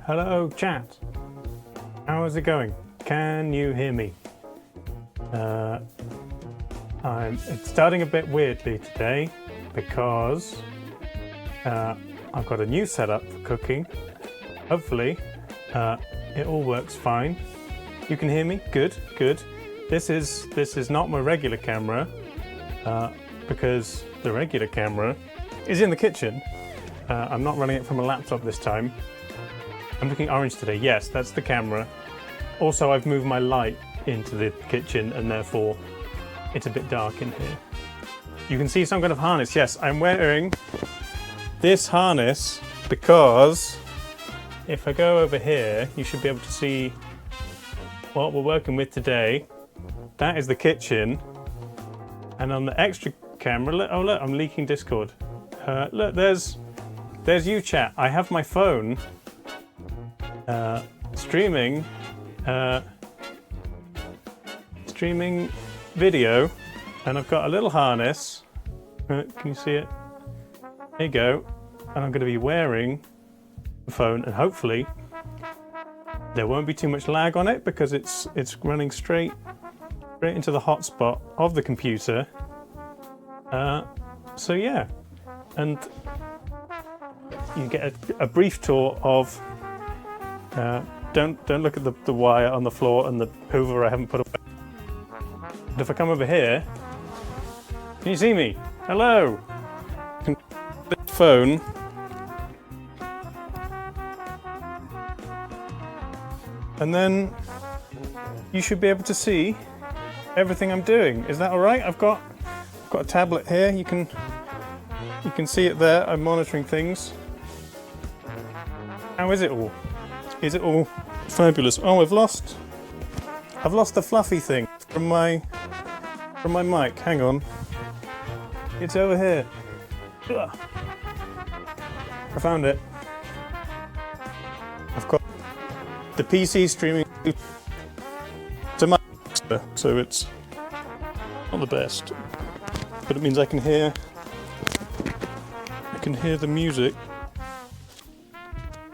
Hello chat. How is it going? Can you hear me? It's starting a bit weirdly today because I've got a new setup for cooking. Hopefully it all works fine. You can hear me? Good, good. This is not my regular camera because the regular camera is in the kitchen. I'm not running it from a laptop this time. I'm looking orange today. Yes, that's the camera. Also, I've moved my light into the kitchen and therefore it's a bit dark in here. You can see some kind of harness. Yes, I'm wearing this harness because if I go over here, you should be able to see what we're working with today. That is the kitchen. And on the extra camera, look, oh look, I'm leaking Discord. Look, there's you chat. I have my phone streaming video, and I've got a little harness. Can you see it? There you go. And I'm going to be wearing the phone, and hopefully there won't be too much lag on it because it's running straight into the hotspot of the computer. So yeah, and you get a brief tour of. Don't look at the wire on the floor and the hoover I haven't put away. But if I come over here, can you see me? Hello. Phone. And then you should be able to see everything I'm doing. Is that all right? I've got a tablet here. You can see it there. I'm monitoring things. How is it all? Is it all fabulous? Oh, I've lost the fluffy thing from my mic. Hang on. It's over here. Ugh. I found it. I've got the PC streaming to my so it's not the best, but it means I can hear the music.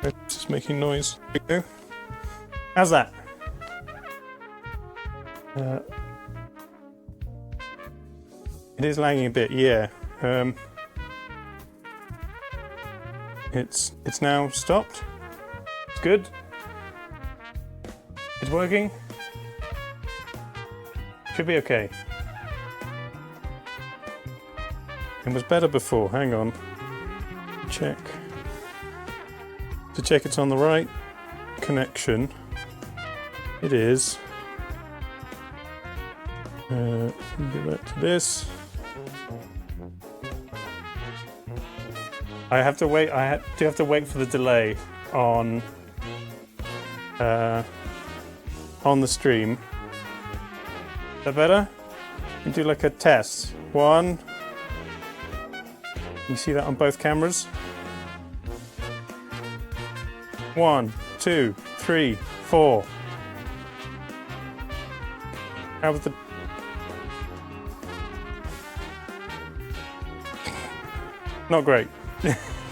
It's just making noise. There we go. How's that? It is lagging a bit, yeah. It's now stopped. It's good. It's working. Should be okay. It was better before. Hang on. Check. To check it's on the right connection. It is. Go back to this. I have to wait. I do have to wait for the delay on the stream. Is that better? You do like a test. One. You see that on both cameras? 1, 2, 3, 4. How was the... Not great.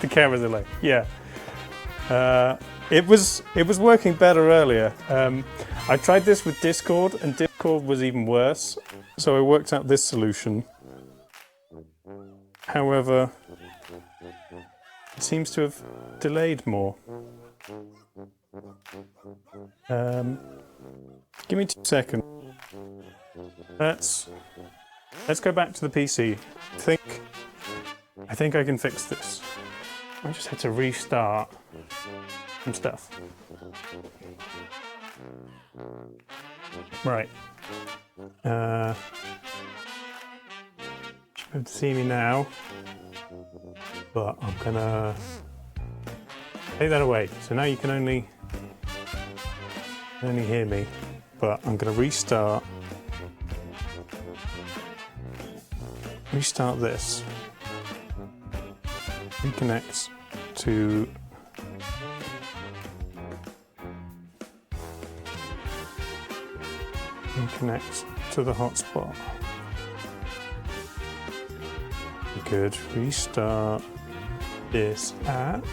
The camera's delayed. Yeah. It was working better earlier. I tried this with Discord, and Discord was even worse. So I worked out this solution. However, it seems to have delayed more. Give me 2 seconds. Let's go back to the PC. I think I can fix this. I just had to restart some stuff. Right. You should be able to see me now, but I'm gonna take that away. So now you can only hear me, but I'm gonna restart this. Reconnect to the hotspot. Good. Restart this app.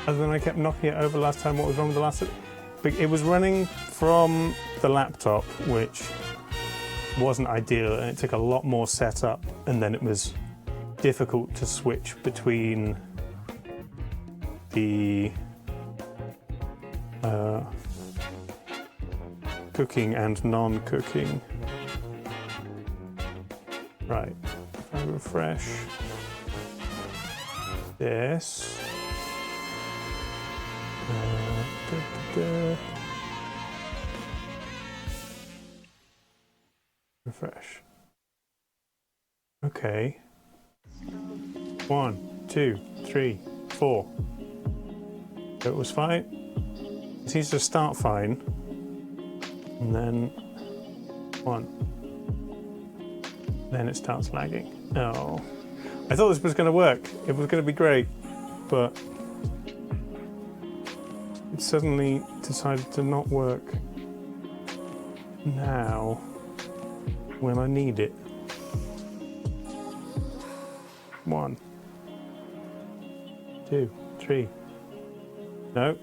Other than I kept knocking it over last time. What was wrong with the last? It was running from the laptop, which wasn't ideal, and it took a lot more setup, and then it was difficult to switch between the cooking and non-cooking. Right, if I refresh this. Refresh. Okay. 1, 2, 3, 4. So it was fine. It seems to start fine. And then 1. Then it starts lagging. Oh. I thought this was going to work. It was going to be great. But it suddenly decided to not work now when I need it. 1, 2, 3. No.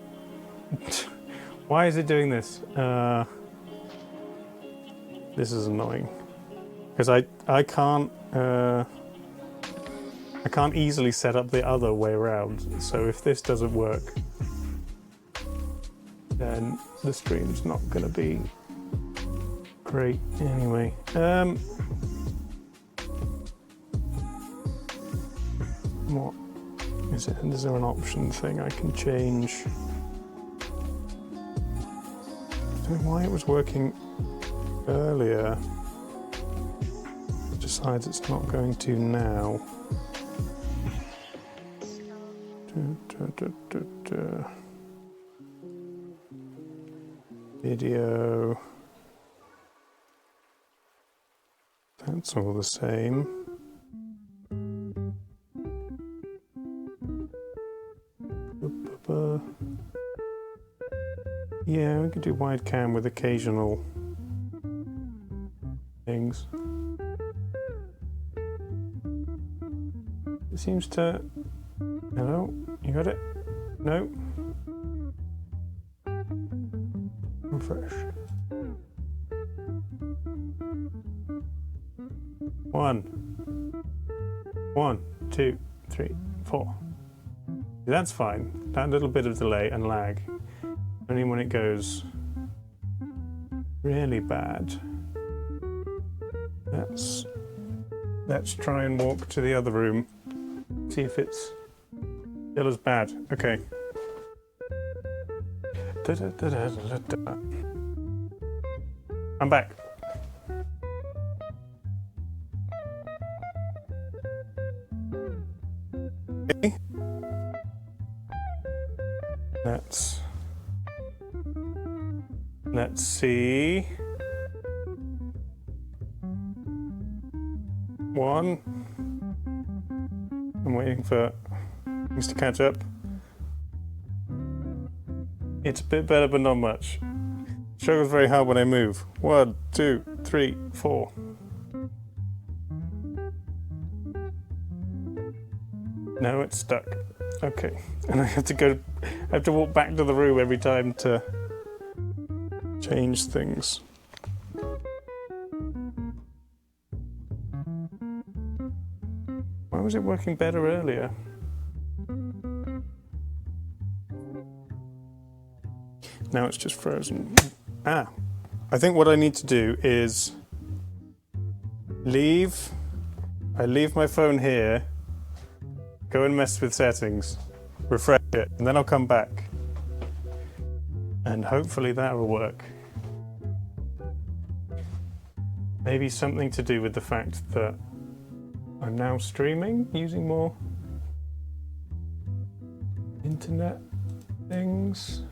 Why is it doing this? This is annoying because I can't easily set up the other way around. So if this doesn't work, then the stream's not going to be great anyway. What is it? Is there an option thing I can change? I don't know why it was working earlier. It decides it's not going to now. Video. That's all the same. Yeah, we could do wide cam with occasional things. It seems to... Hello? You got it? No? Refresh. 1, 1, 2, 3, 4. That's fine. That little bit of delay and lag. Only when it goes really bad. Let's try and walk to the other room. See if it's still as bad. Okay. I'm back. Okay. Let's see. 1. I'm waiting for things to catch up. It's a bit better, but not much. Struggles very hard when I move. 1, 2, 3, 4. No, it's stuck. Okay, and I have to walk back to the room every time to change things. Why was it working better earlier? Now it's just frozen. I think what I need to do is leave. I leave my phone here, go and mess with settings, refresh it, and then I'll come back. And hopefully that will work. Maybe something to do with the fact that I'm now streaming using more internet things.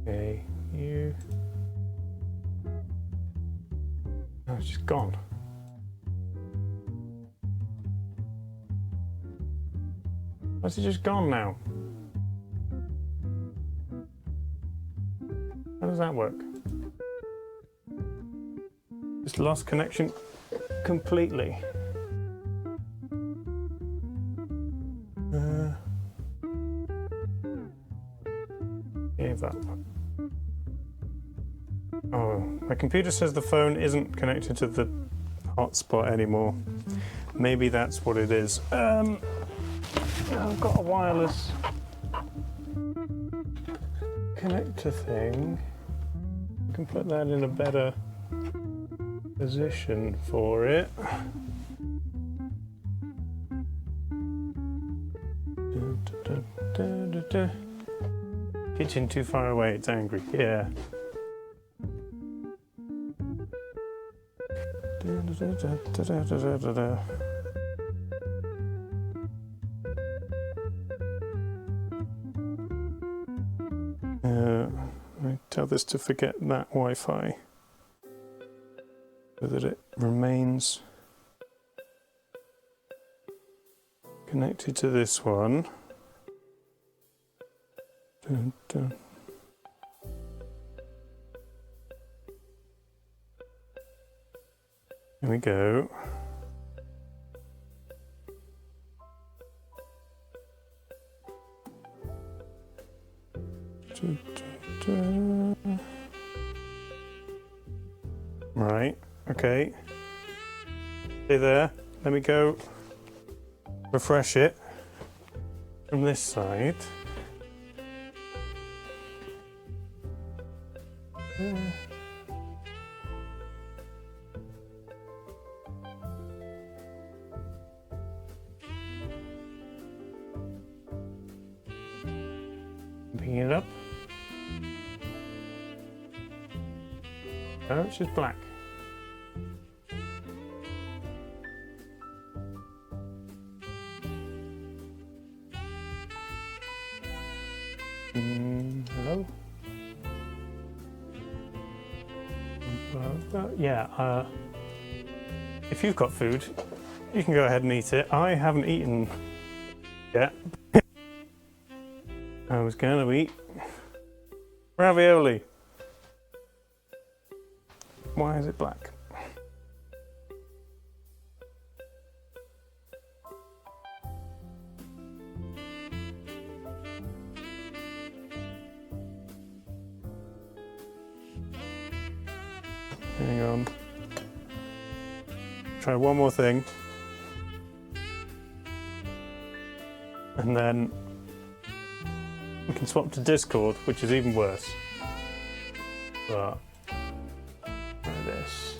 Okay, you. Oh, it's just gone. Why's it just gone now? How does that work? Just lost connection completely. Gave up. Oh, my computer says the phone isn't connected to the hotspot anymore. Maybe that's what it is. I've got a wireless connector thing. I can put that in a better position for it. Kitchen too far away, it's angry. Yeah. I tell this to forget that Wi-Fi so that it remains connected to this one. Dun, dun. Here we go. Dun, dun, dun. Right, okay. Stay there. Let me go refresh it from this side. Picking it up. Oh, it's just black. Hello? Yeah, if you've got food, you can go ahead and eat it. I haven't eaten yet. I was going to eat ravioli. Why is it black? Hang on. Try one more thing. And then we can swap to Discord, which is even worse. But try this.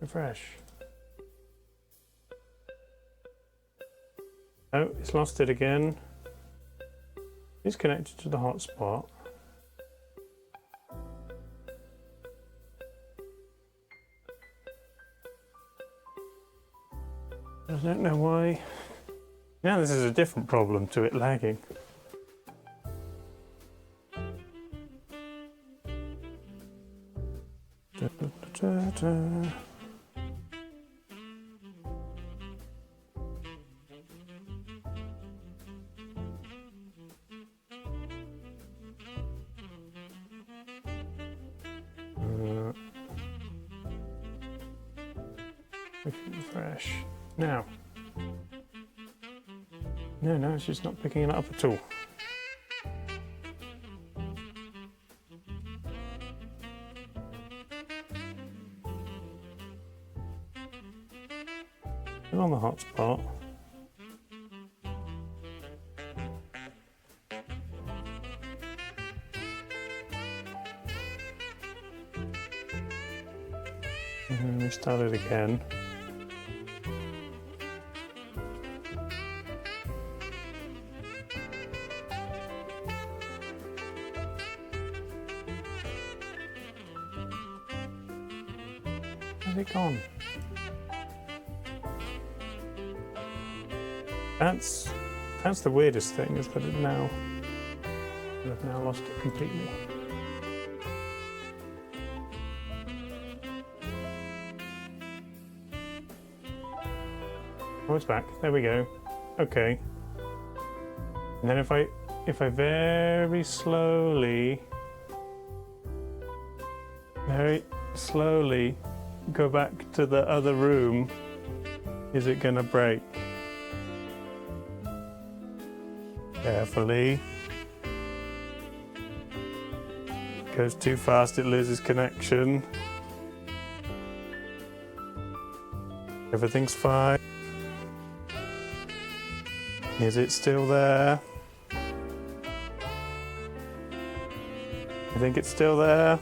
Refresh. Oh, it's lost it again. It's connected to the hotspot. I don't know why. Now this is a different problem to it lagging. Da, da, da, da. Refresh. Now. No, it's just not picking it up at all. Still on the hotspot. And then restart it again. Where's it gone? That's the weirdest thing, is that I've now lost it completely. Oh, it's back. There we go. Okay. And then if I very slowly go back to the other room, is it gonna break? Carefully. Goes too fast, it loses connection. Everything's fine. Is it still there? I think it's still there.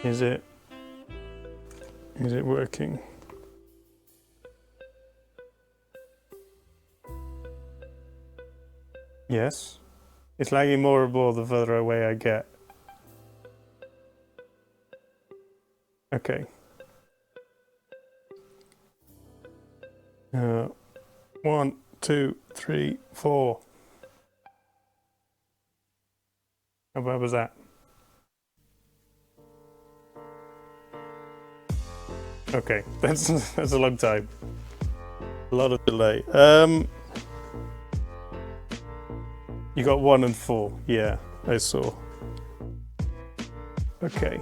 Is it working? Yes. It's lagging more and more the further away I get. Okay. 1, 2, 3, 4. How bad was that? Okay, that's a long time. A lot of delay. You got 1 and 4. Yeah, I saw. Okay.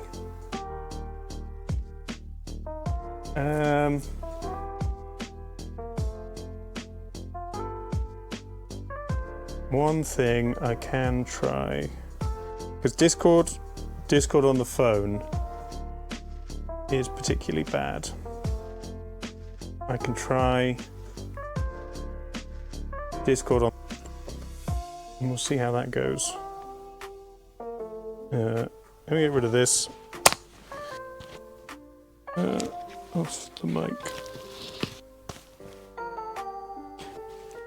One thing I can try, because Discord on the phone is particularly bad. I can try Discord on, and we'll see how that goes. Let me get rid of this. Off the mic.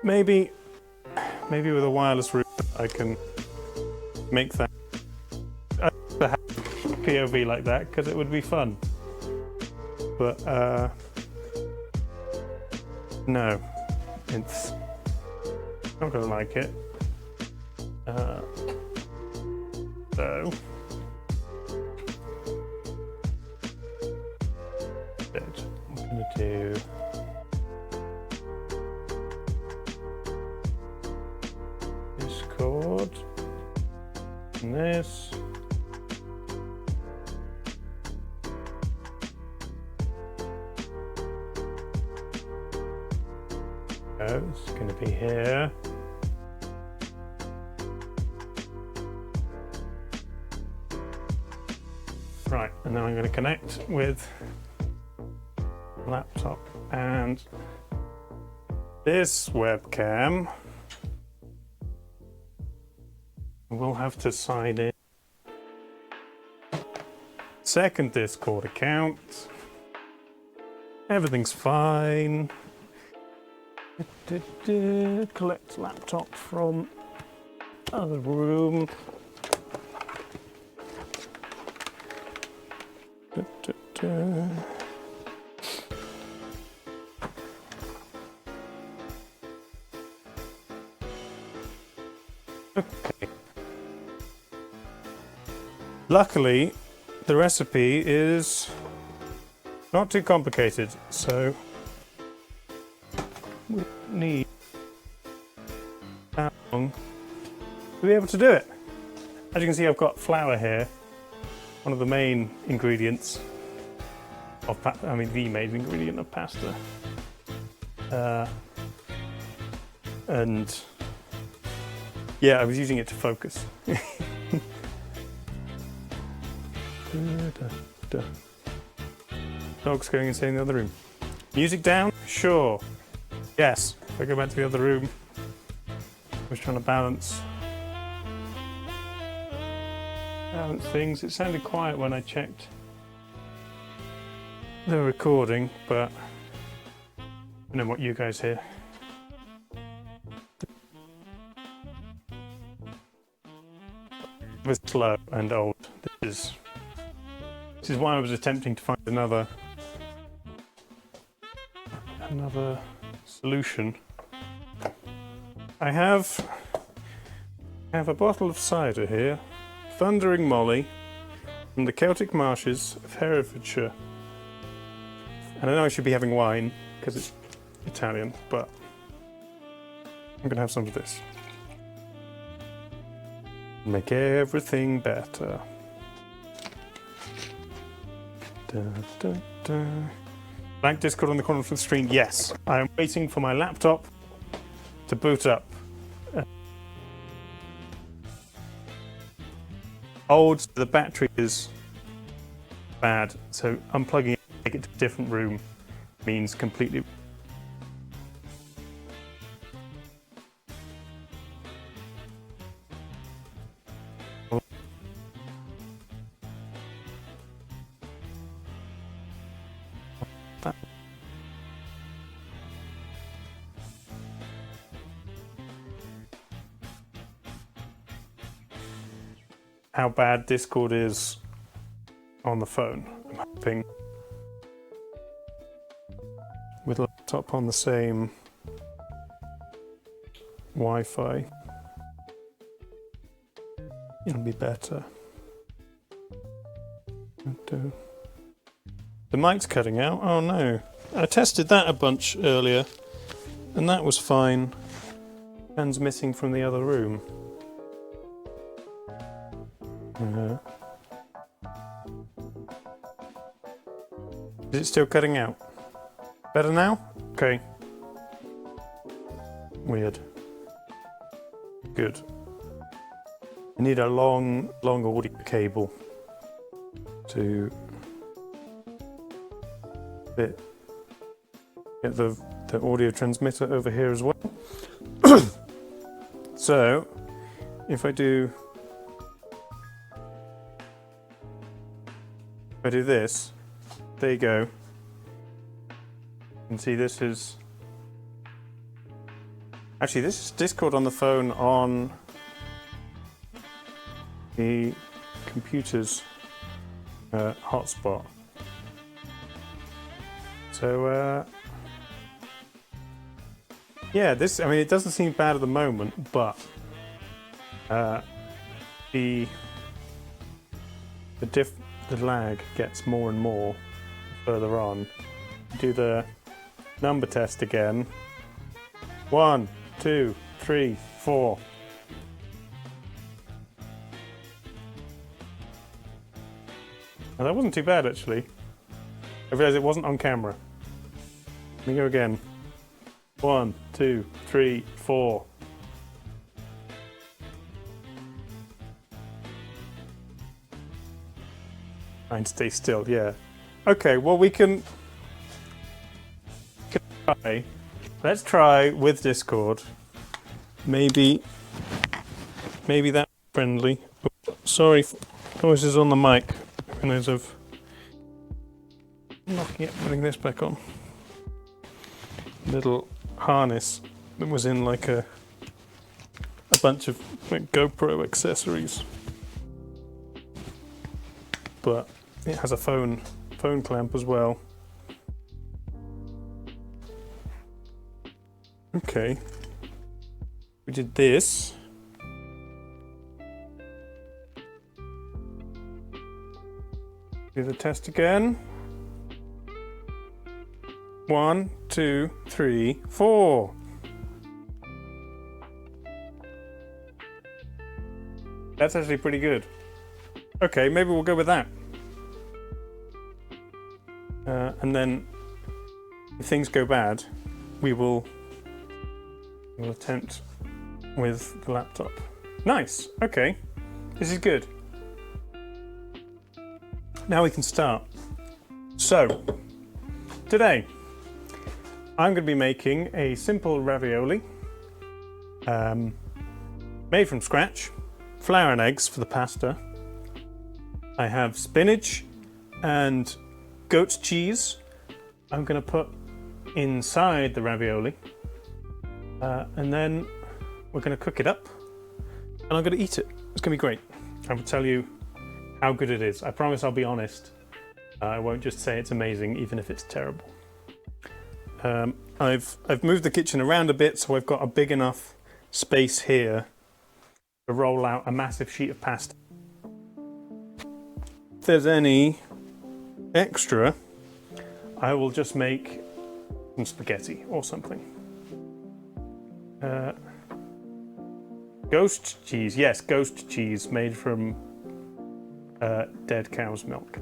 Maybe with a wireless router I can make that POV like that, because it would be fun. But no, it's not gonna like it. So I'm gonna do Discord and this. It's going to be here. Right, and then I'm going to connect with laptop and this webcam. We'll have to sign in. Second Discord account. Everything's fine. Collect laptop from other room. Okay. Luckily, the recipe is not too complicated, so we need that long to be able to do it. As you can see, I've got flour here, one of the main ingredients of the main ingredient of pasta. And yeah, I was using it to focus. Dog's going insane in the other room. Music down? Sure. Yes. If I go back to the other room, I was trying to balance things. It sounded quiet when I checked the recording, but I don't know what you guys hear. It was slow and old. This is why I was attempting to find another solution. I have a bottle of cider here, Thundering Molly, from the Celtic marshes of Herefordshire. And I know I should be having wine because it's Italian, but I'm gonna have some of this. Make everything better. Da, da, da. Blank Discord on the corner of the screen. Yes, I am waiting for my laptop to boot up. Old, the battery is bad, so unplugging it, take it to a different room means completely. How bad Discord is on the phone. I'm hoping with a laptop on the same Wi-Fi, it'll be better. The mic's cutting out. Oh no. I tested that a bunch earlier and that was fine. Transmitting from the other room. Is it still cutting out? Better now? Okay. Weird. Good. I need a long audio cable to get the audio transmitter over here as well. So, if I do this, there you go. You can see this is actually this is Discord on the phone on the computer's hotspot. So yeah, this, I mean, it doesn't seem bad at the moment, but the lag gets more and more further on. Do the number test again. 1, 2, 3, 4. Now, that wasn't too bad actually. I realised it wasn't on camera. Let me go again. 1, 2, 3, 4. Try and stay still, yeah. Okay, well we can try. Let's try with Discord. Maybe that's friendly. Oh, sorry, noises on the mic. Because of knocking it, putting this back on. Little harness that was in like a bunch of like GoPro accessories, but it has a phone clamp as well. Okay, we did this. Do the test again. 1, 2, 3, 4. That's actually pretty good. Okay, maybe we'll go with that. And then, if things go bad, we'll attempt with the laptop. Nice. Okay, this is good. Now we can start. So, today, I'm going to be making a simple ravioli, made from scratch, flour and eggs for the pasta. I have spinach and goat's cheese I'm going to put inside the ravioli, and then we're going to cook it up and I'm going to eat it. It's going to be great. I will tell you how good it is. I promise I'll be honest. I won't just say it's amazing even if it's terrible. I've moved the kitchen around a bit, so I've got a big enough space here to roll out a massive sheet of pasta. there's any extra, I will just make some spaghetti or something. Ghost cheese, yes, ghost cheese made from dead cow's milk.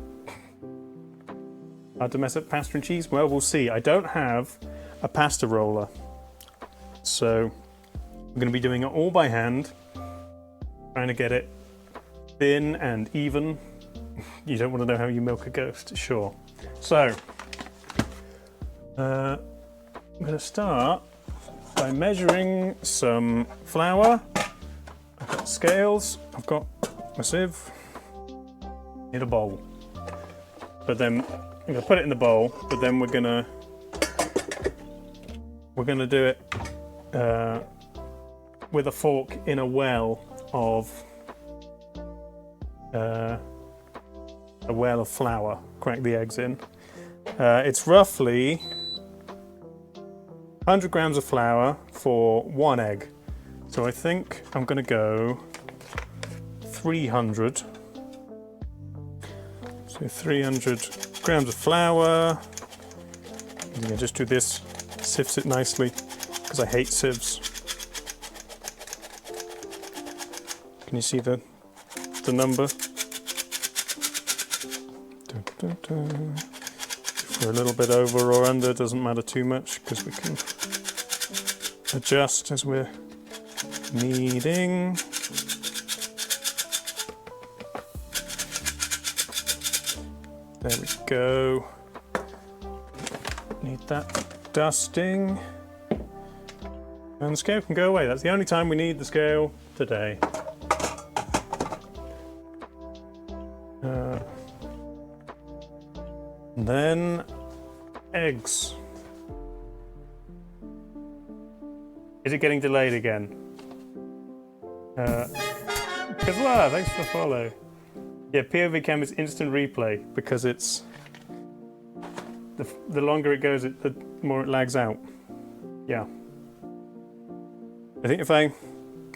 Hard to mess up pasta and cheese? Well, we'll see. I don't have a pasta roller, so I'm going to be doing it all by hand, trying to get it thin and even. You don't want to know how you milk a ghost, sure. So, I'm going to start by measuring some flour. I've got scales, I've got a sieve, in a bowl. But then I'm going to put it in the bowl, but then we're going to do it with a fork in a well of flour. Crack the eggs in. It's roughly 100 grams of flour for 1 egg. So I think I'm going to go 300. So 300 grams of flour. I'm going to just do this, sifts it nicely, because I hate sieves. Can you see the number? If we're a little bit over or under, doesn't matter too much, because we can adjust as we're needing. There we go. Need that dusting. And the scale can go away. That's the only time we need the scale today. And then eggs. Is it getting delayed again? Kazla, thanks for the follow. Yeah, POV cam is instant replay because it's the longer it goes, the more it lags out. Yeah. I think if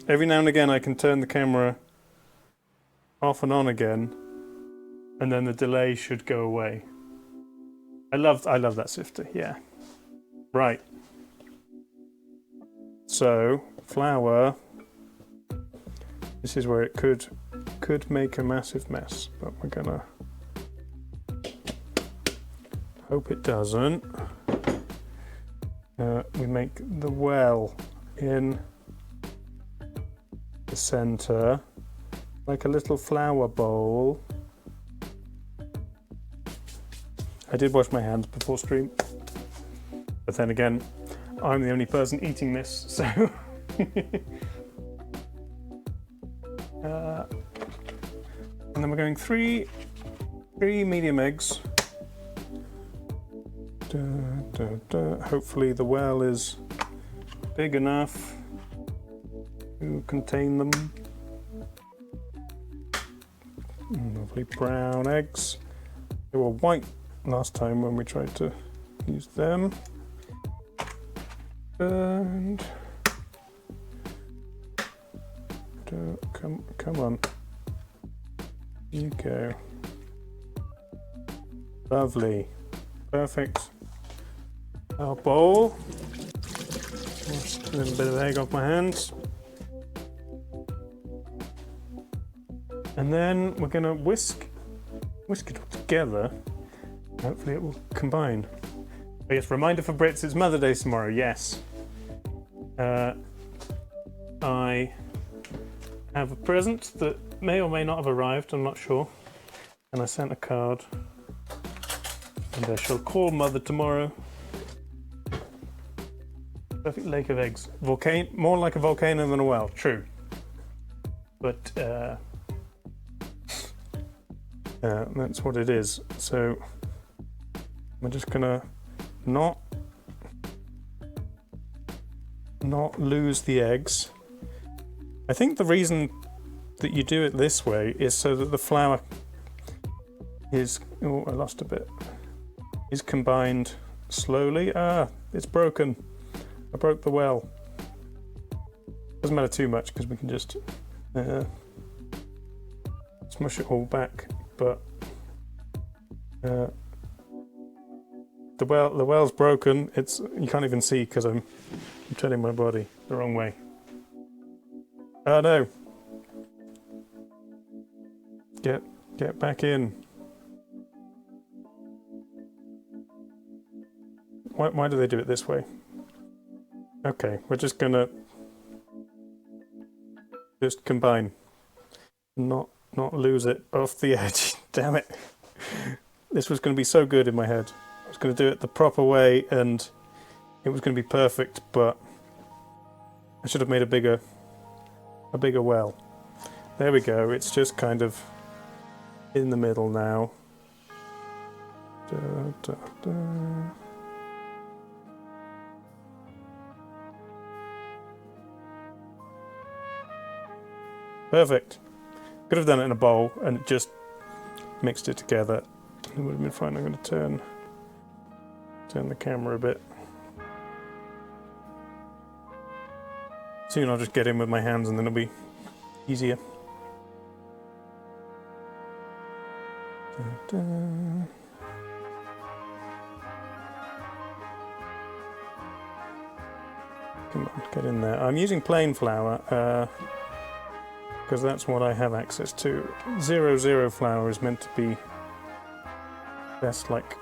every now and again I can turn the camera off and on again, and then the delay should go away. I love that sifter, yeah. Right. So, flour. This is where it could make a massive mess, but we're gonna hope it doesn't. We make the well in the center, like a little flour bowl. I did wash my hands before stream, but then again, I'm the only person eating this, so. And then we're going three medium eggs. Hopefully the well is big enough to contain them. Lovely brown eggs. They were white last time when we tried to use them. And come on. You go. Lovely. Perfect. Our bowl. Wash a little bit of egg off my hands. And then we're going to whisk it all together. Hopefully it will combine. Oh yes, reminder for Brits, it's Mother's Day tomorrow, yes. I have a present that may or may not have arrived, I'm not sure. And I sent a card. And I shall call Mother tomorrow. Perfect lake of eggs. More like a volcano than a well, true. But that's what it is. So I'm just gonna not lose the eggs. I think the reason that you do it this way is so that the flour is, oh, I lost a bit, is combined slowly. Ah, it's broken. I broke the well. Doesn't matter too much because we can just smush it all back, but Uh, the well's broken. You can't even see because I'm turning my body the wrong way. Oh no! Get back in. Why do they do it this way? Okay, we're just gonna combine, not lose it off the edge. Damn it! This was going to be so good in my head. I was going to do it the proper way, and it was going to be perfect. But I should have made a bigger well. There we go. It's just kind of in the middle now. Da, da, da. Perfect. Could have done it in a bowl and it just mixed it together. It would have been fine. I'm going to turn the camera a bit. Soon I'll just get in with my hands and then it'll be easier. Da, da. Come on, get in there. I'm using plain flour. Because that's what I have access to. 00 flour is meant to be best like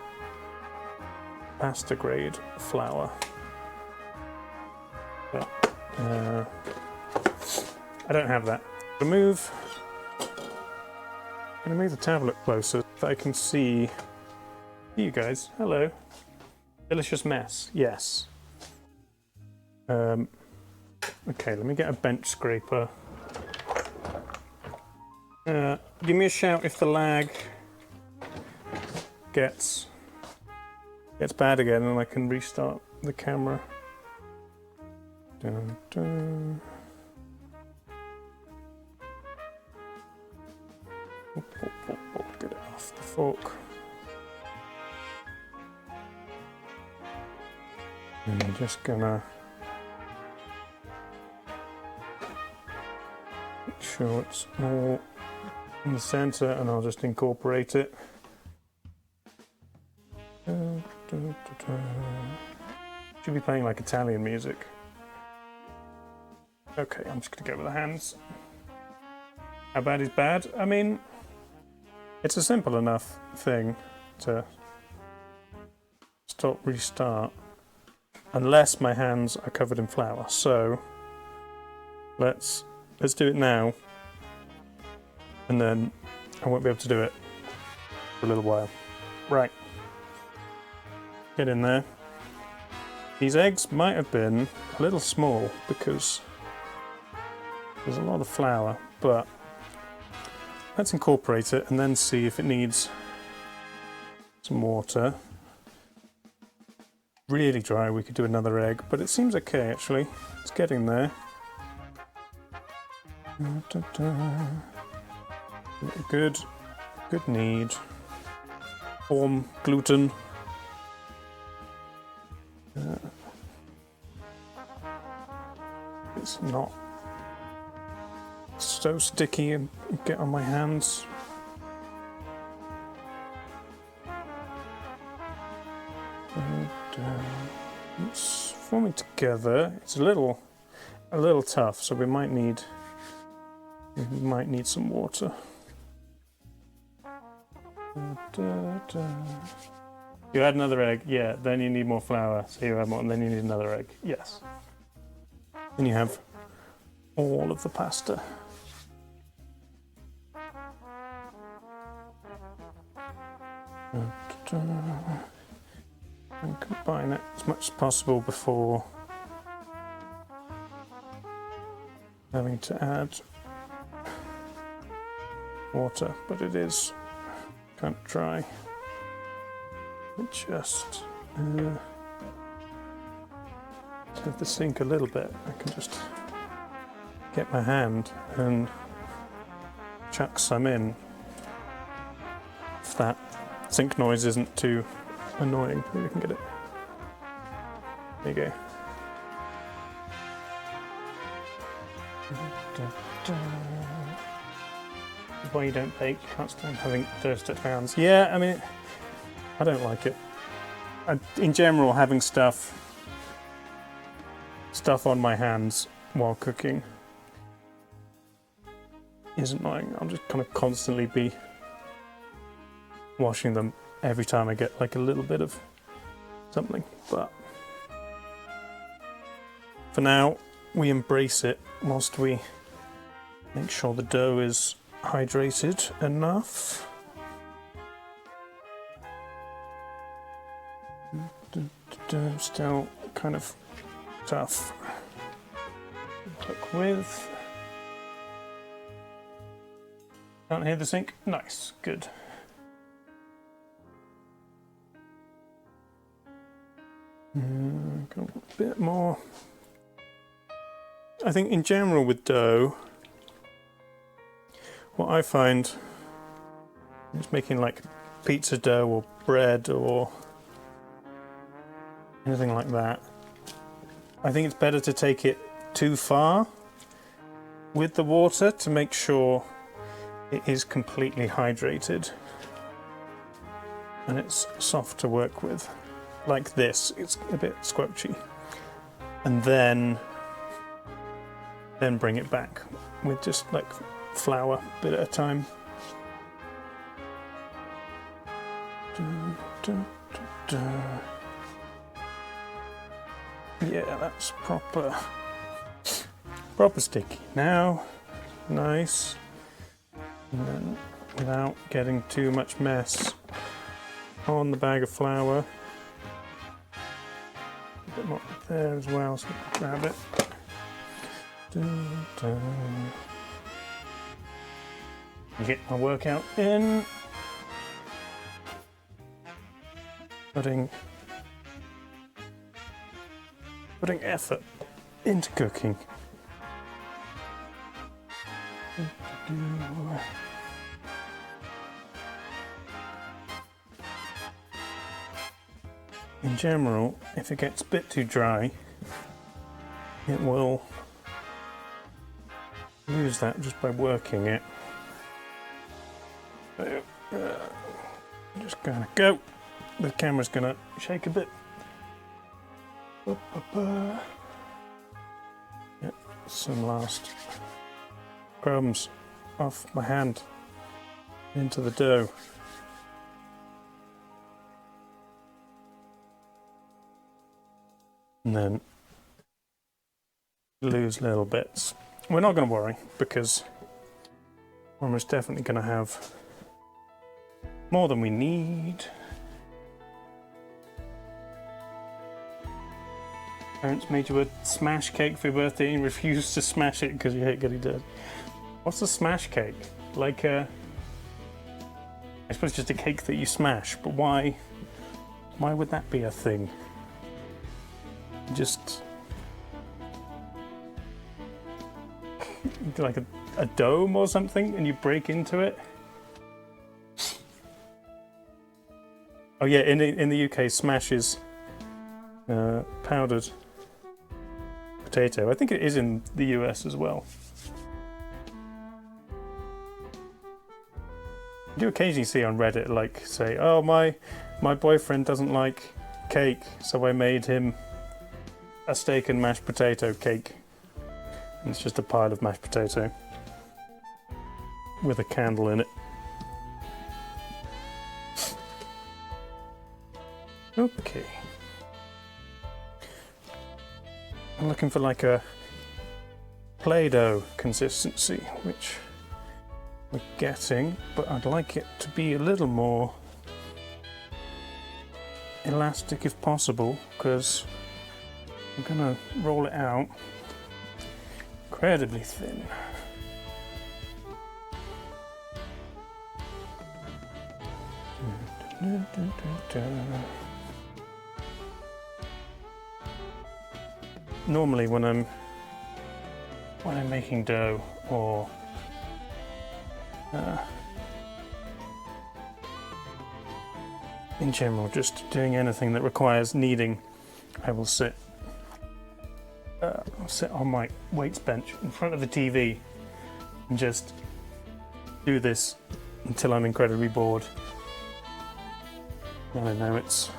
pasta grade flour. But I don't have that. I'm going to move the tablet closer so that I can see you guys. Hello. Delicious mess. Yes. Okay, let me get a bench scraper. Give me a shout if the lag gets bad again and I can restart the camera. Dun, dun. Get it off the fork. And I'm just gonna make sure it's all in the center, and I'll just incorporate it. Should be playing like Italian music. Okay, I'm just gonna go with the hands. How bad is bad? I mean, it's a simple enough thing to stop, restart, unless my hands are covered in flour. So let's do it now. And then I won't be able to do it for a little while. Right. Get in there. These eggs might have been a little small because there's a lot of flour, but let's incorporate it and then see if it needs some water. Really dry, we could do another egg, but it seems okay actually. It's getting there. Good knead. Form gluten. It's not so sticky and get on my hands. And, it's forming together. It's a little tough, so we might need some water. You add another egg, yeah, then you need more flour, so you add more, and then you need another egg, yes. Then you have all of the pasta. And combine it as much as possible before having to add water, but it is kind of dry. Just have the sink a little bit. I can just get my hand and chuck some in. If that sink noise isn't too annoying, maybe we can get it. There you go. Why you don't bake? You can't stand having dirt at hands. Yeah, I mean, I don't like it. In general, having stuff on my hands while cooking is annoying. I'll just kind of constantly be washing them every time I get like a little bit of something. But for now, we embrace it whilst we make sure the dough is hydrated enough. Still kind of tough to cook with. Can't hear the sink? Nice, good. Got a bit more. I think in general with dough, what I find is making like pizza dough or bread or anything like that, I think it's better to take it too far with the water to make sure it is completely hydrated and it's soft to work with. Like this, it's a bit squelchy. And then bring it back with just like flour a bit at a time. Yeah, that's proper sticky now. Nice. And then without getting too much mess on the bag of flour. A bit more there as well, so I can grab it. Get my workout in. Putting effort into cooking. In general, if it gets a bit too dry, it will lose that just by working it. So, I'm just gonna go. The camera's gonna shake a bit. Yep, some last crumbs off my hand into the dough. And then lose little bits. We're not going to worry because we're most definitely going to have more than we need. Parents made you a smash cake for your birthday and refused to smash it because you hate getting dirty. What's a smash cake? Like I suppose just a cake that you smash, but why would that be a thing? Just like a dome or something and you break into it? Oh yeah, in the UK, smash is powdered potato. I think it is in the US as well. I do occasionally see on Reddit like say, oh my boyfriend doesn't like cake, so I made him a steak and mashed potato cake. And it's just a pile of mashed potato with a candle in it. Okay. I'm looking for like a Play-Doh consistency, which we're getting, but I'd like it to be a little more elastic if possible, because I'm gonna roll it out incredibly thin. Normally when I'm making dough or in general just doing anything that requires kneading, I will sit on my weights bench in front of the TV and just do this until I'm incredibly bored. I know it's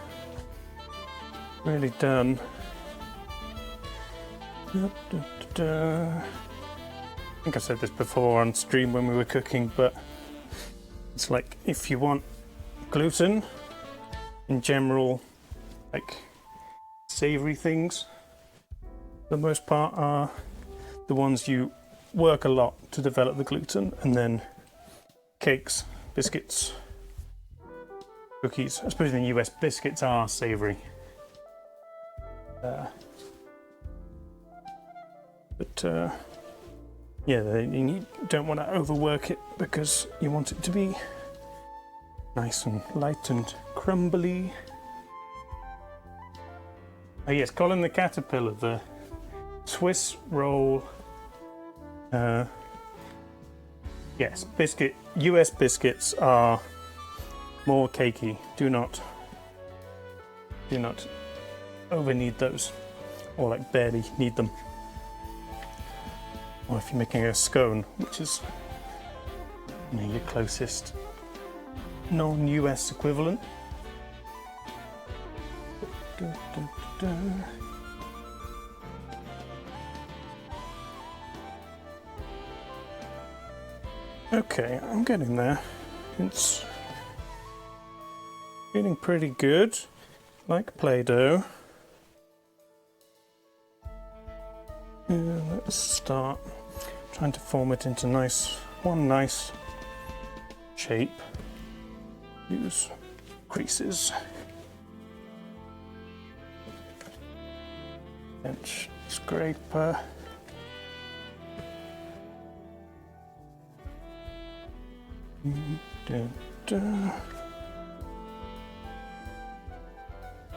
really done. I think I said this before on stream when we were cooking, but it's like if you want gluten in general, like savoury things, for the most part are the ones you work a lot to develop the gluten, and then cakes, biscuits, cookies. I suppose in the US biscuits are savoury. Yeah, you don't want to overwork it because you want it to be nice and light and crumbly. Oh yes, Colin the Caterpillar, the Swiss roll. Yes, US biscuits are more cakey. Do not over need those, or like barely need them. Or if you're making a scone, which is your closest non-US equivalent. Okay, I'm getting there. It's feeling pretty good, like Play-Doh. Let's start trying to form it into one nice shape. Use creases. Bench scraper.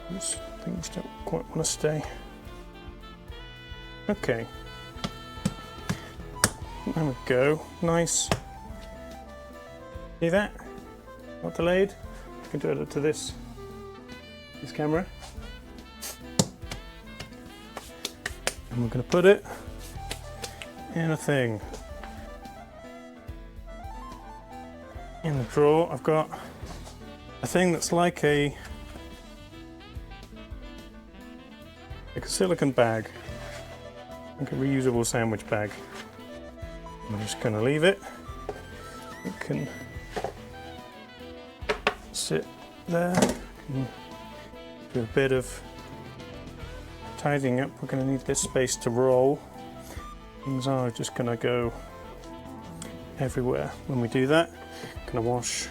These things don't quite want to stay. Okay. There we go. Nice. See that? Not delayed. I can do it up to this camera. And we're going to put it in a thing. In the drawer, I've got a thing that's like a silicone bag, like a reusable sandwich bag. I'm just going to leave it. It can sit there. Do a bit of tidying up. We're going to need this space to roll. Things are just going to go everywhere when we do that. I'm going to wash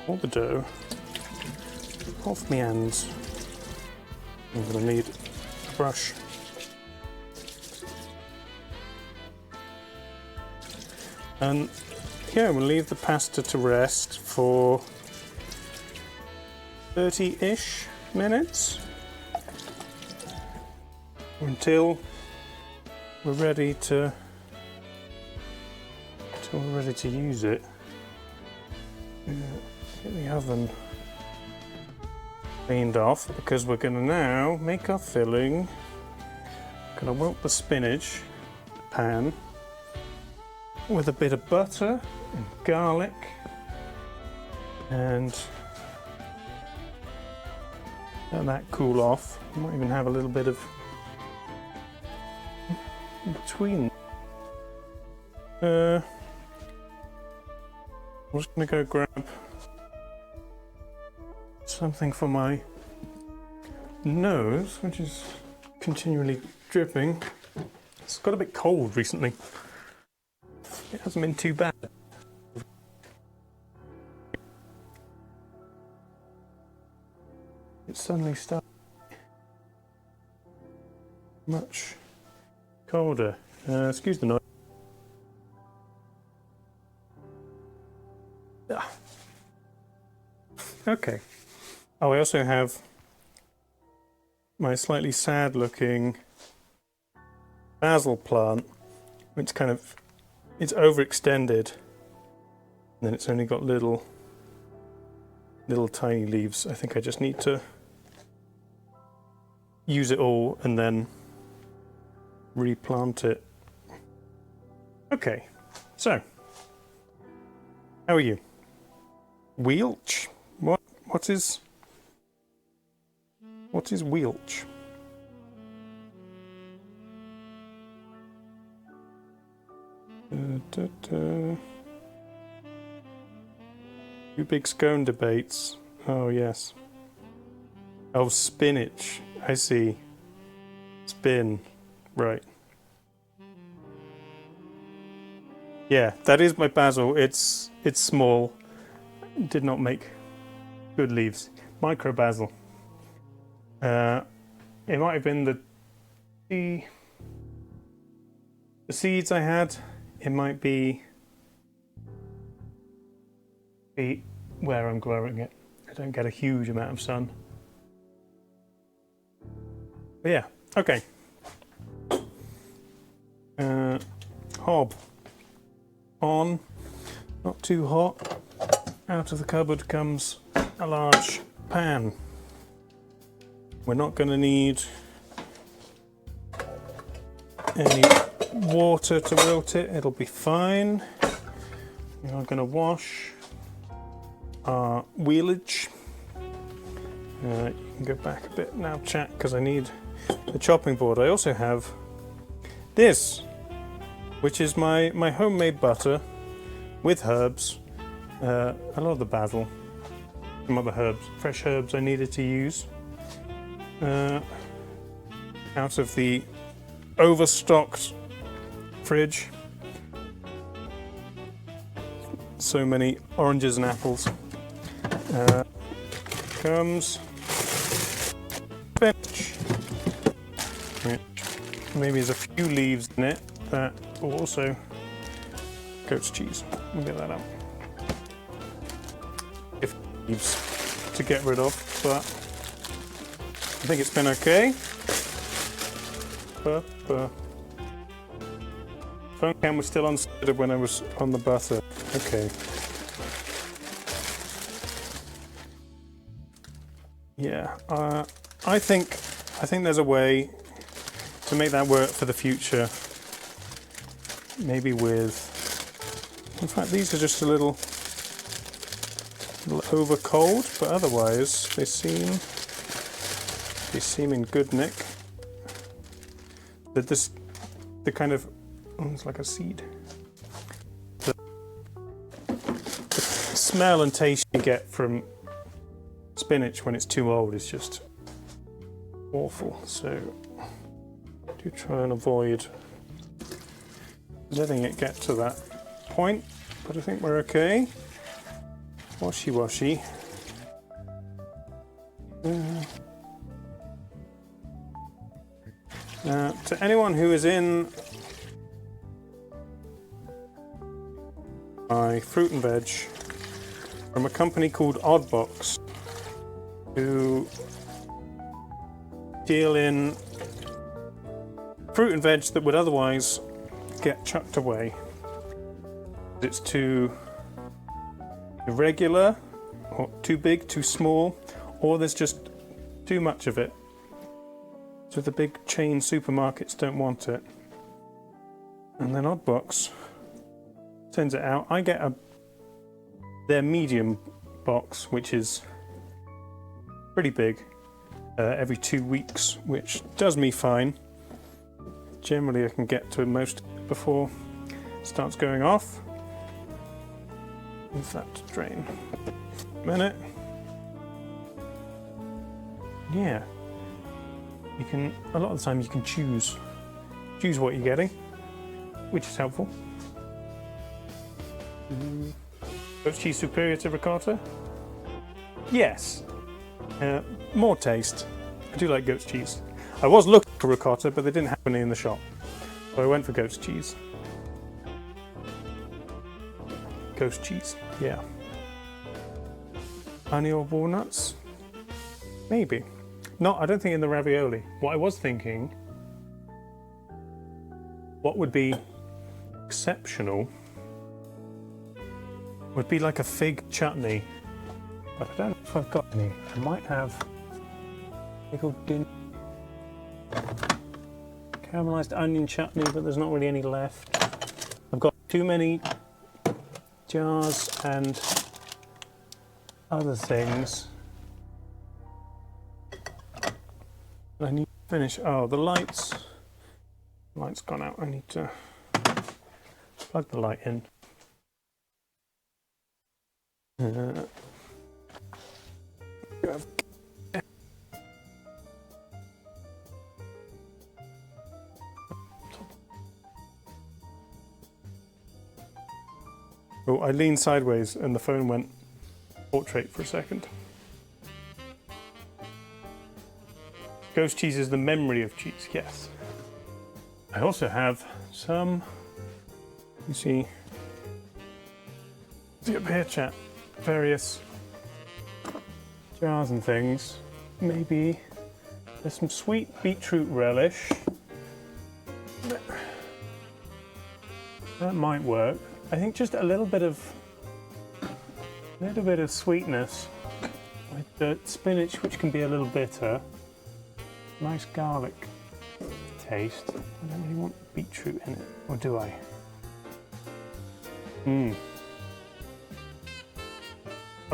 all the dough off my hands. I'm going to need a brush. And yeah, we'll leave the pasta to rest for 30-ish minutes until we're ready to use it. Get the oven cleaned off because we're going to now make our filling. I'm going to wilt the spinach in the pan with a bit of butter and garlic and let that cool off. I might even have a little bit of in between. I'm just going to go grab something for my nose, which is continually dripping. It's got a bit cold recently. It hasn't been too bad. It suddenly started much colder. Excuse the noise. Okay. Oh, I also have my slightly sad looking basil plant, which it's overextended, and then it's only got little tiny leaves. I think I just need to use it all and then replant it. Okay, so how are you? Weelch? What is What is Welch? Two big scone debates. Oh yes. Oh, spinach. I see. Spin. Right. Yeah, that is my basil. It's small. Did not make good leaves. Micro basil. It might have been the seeds I had. It might be where I'm growing it. I don't get a huge amount of sun. But yeah, okay. Hob on, not too hot. Out of the cupboard comes a large pan. We're not going to need any water to wilt it, it'll be fine. We are going to wash our wheelage. You can go back a bit now, chat, because I need the chopping board. I also have this, which is my homemade butter with herbs, a lot of the basil, some other herbs, fresh herbs I needed to use out of the overstocked fridge. So many oranges and apples. Comes spinach. Maybe there's a few leaves in it that will also goat's cheese. We'll get that out. If leaves to get rid of, but I think it's been okay. Phone cam was still unsettled when I was on the butter. Okay. Yeah, I think there's a way to make that work for the future. Maybe with, in fact, these are just a little over cold, but otherwise they seem in good nick. That the kind of, it's like a seed. The smell and taste you get from spinach when it's too old is just awful. So do try and avoid letting it get to that point, but I think we're okay. Washy. To anyone who is in my fruit and veg from a company called Oddbox, who deal in fruit and veg that would otherwise get chucked away. It's too irregular, or too big, too small, or there's just too much of it. So the big chain supermarkets don't want it. And then Oddbox sends it out. I get their medium box, which is pretty big, every 2 weeks, which does me fine. Generally I can get to most before it starts going off. Leave that to drain. A minute. Yeah. You can, a lot of the time you can choose what you're getting, which is helpful. Goat's cheese superior to ricotta? Yes. More taste. I do like goat's cheese. I was looking for ricotta, but they didn't have any in the shop. So I went for goat's cheese. Goat's cheese, yeah. Honey or walnuts? Maybe. I don't think in the ravioli. What I was thinking, what would be exceptional would be like a fig chutney. But I don't know if I've got any. I might have pickled caramelized onion chutney, but there's not really any left. I've got too many jars and other things. I need to finish. Oh, the light's gone out. I need to plug the light in. Oh, I leaned sideways and the phone went portrait for a second. Ghost cheese is the memory of cheese, yes. I also have some, you see up here, chat, various jars and things. Maybe there's some sweet beetroot relish. That might work. I think just a little bit of sweetness with the spinach, which can be a little bitter. Nice garlic taste. I don't really want beetroot in it, or do I? I'm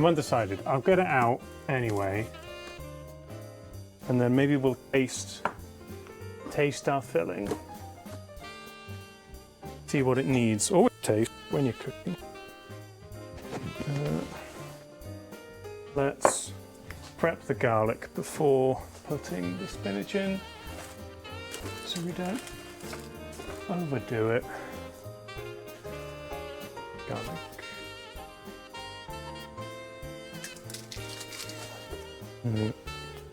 undecided. I'll get it out anyway, and then maybe we'll taste our filling. See what it needs. Always taste when you're cooking. Let's prep the garlic before putting the spinach in, so we don't overdo it. Garlic.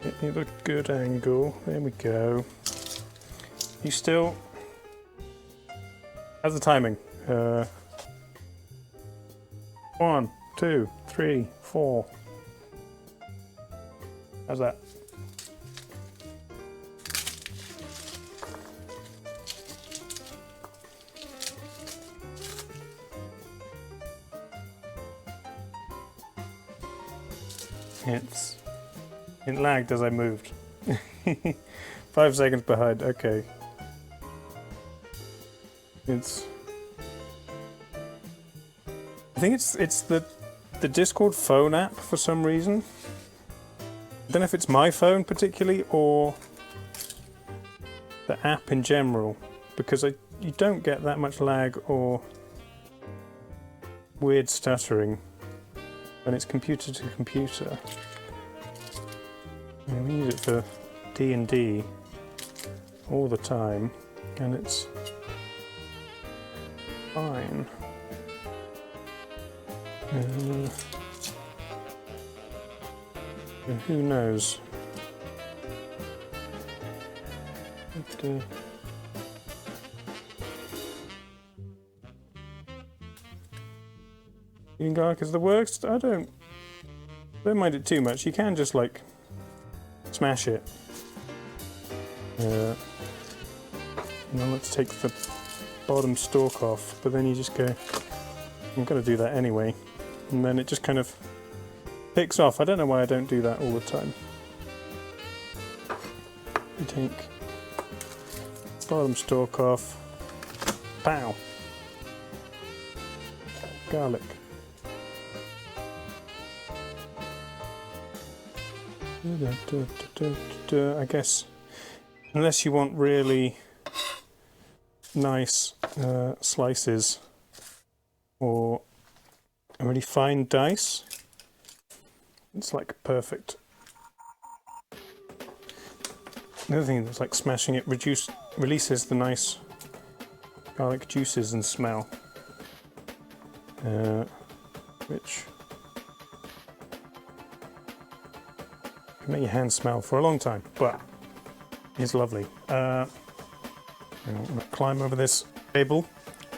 Get me the good angle. There we go. You still. How's the timing? 1, 2, 3, 4. How's that? It lagged as I moved. 5 seconds behind, okay. I think it's the Discord phone app for some reason. I don't know if it's my phone particularly or the app in general, because you don't get that much lag or weird stuttering when it's computer to computer. And we use it for D&D all the time, and it's fine. Who knows? Eating garlic is the worst. I don't mind it too much. You can just like smash it. Now let's take the bottom stalk off, but then you just go, I'm going to do that anyway, and then it just kind of picks off. I don't know why I don't do that all the time. You take bottom stalk off, pow, garlic. I guess, unless you want really nice slices or a really fine dice, it's like perfect. The other thing that's like smashing it releases the nice garlic juices and smell, which can make your hands smell for a long time, but it's lovely. I'm gonna climb over this table.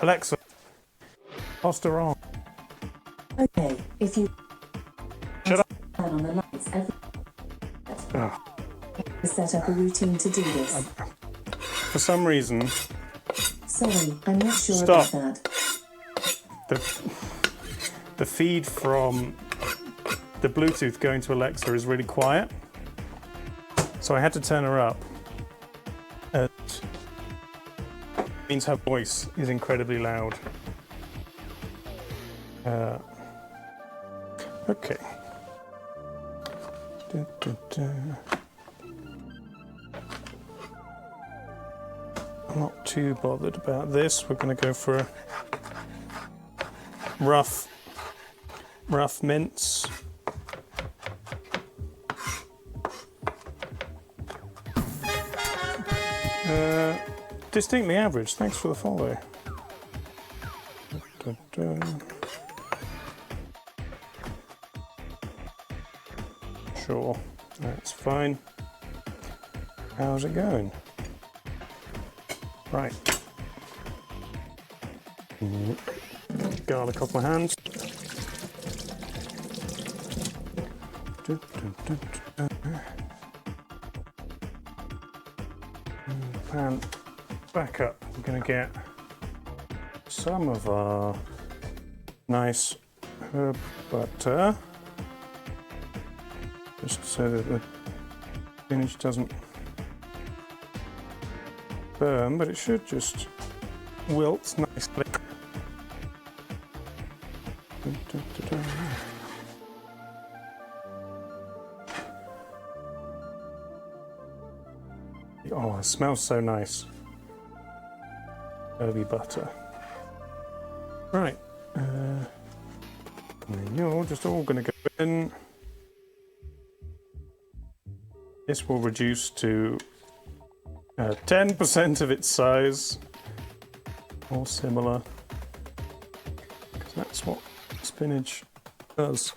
Alexa, pasta on. Okay, if you Shut up. turn on the lights set up a routine to do this. For some reason, Sorry, I'm not sure Stop. about that. the feed from the Bluetooth going to Alexa is really quiet, so I had to turn her up. It means her voice is incredibly loud. Okay. not too bothered about this. We're going to go for a rough mince. Distinctly average. Thanks for the follow. Sure, that's fine. How's it going? Right. Garlic off my hands. Pan back up. We're going to get some of our nice herb butter, just so that the spinach doesn't burn, but it should just wilt nicely. Oh, it smells so nice. Herby butter. Right. And then you're just all going to go in. This will reduce to 10% of its size, or similar, because that's what spinach does.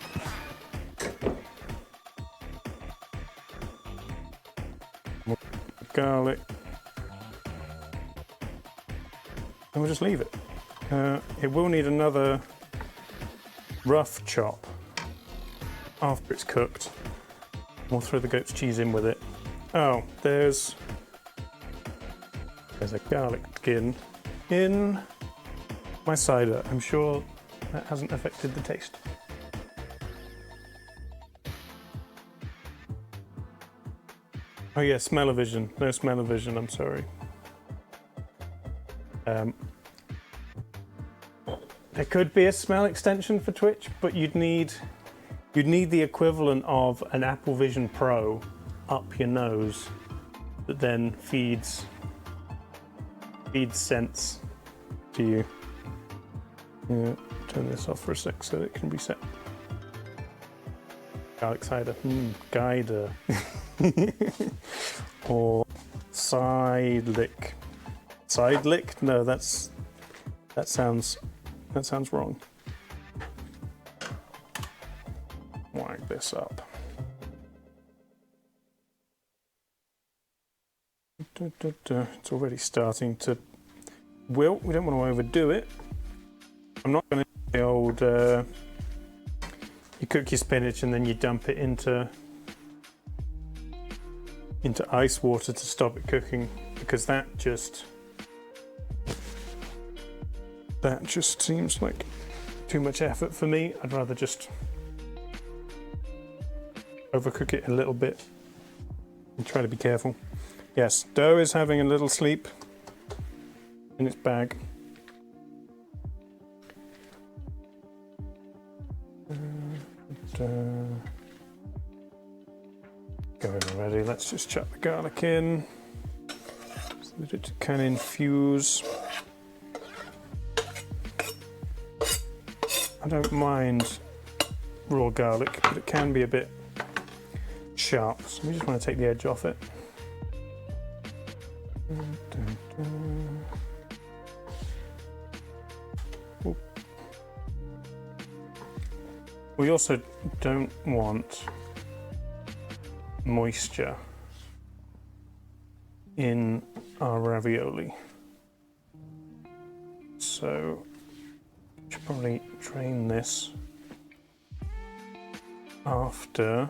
Garlic, and we'll just leave it. It will need another rough chop after it's cooked. We'll throw the goat's cheese in with it. Oh, there's a garlic skin in my cider. I'm sure that hasn't affected the taste. Oh yeah, smell-o-vision. No smell-o-vision, I'm sorry. There could be a smell extension for Twitch, but you'd need the equivalent of an Apple Vision Pro up your nose that then feeds scents to you. Yeah, turn this off for a sec so that it can reset. Garlic cider, Guyder. Or side lick. Side lick? No, that sounds wrong. Wind this up. It's already starting to wilt. We don't want to overdo it. I'm not going to do the old you cook your spinach and then you dump it into ice water to stop it cooking, because that just seems like too much effort for me. I'd rather just overcook it a little bit and try to be careful. Yes, dough is having a little sleep in its bag. Going already. Let's just chuck the garlic in so that it can infuse. I don't mind raw garlic, but it can be a bit sharp, so we just want to take the edge off it. We also don't want moisture in our ravioli, so we should probably drain this after,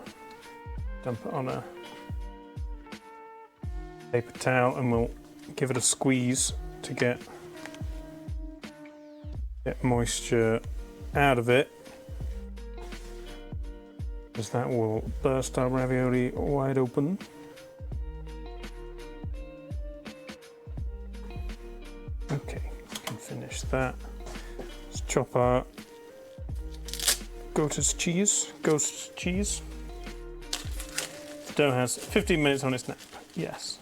dump it on a paper towel, and we'll give it a squeeze to get moisture out of it, because that will burst our ravioli wide open. Okay, we can finish that. Let's chop our goat's cheese. The dough has 15 minutes on its nap. Yes.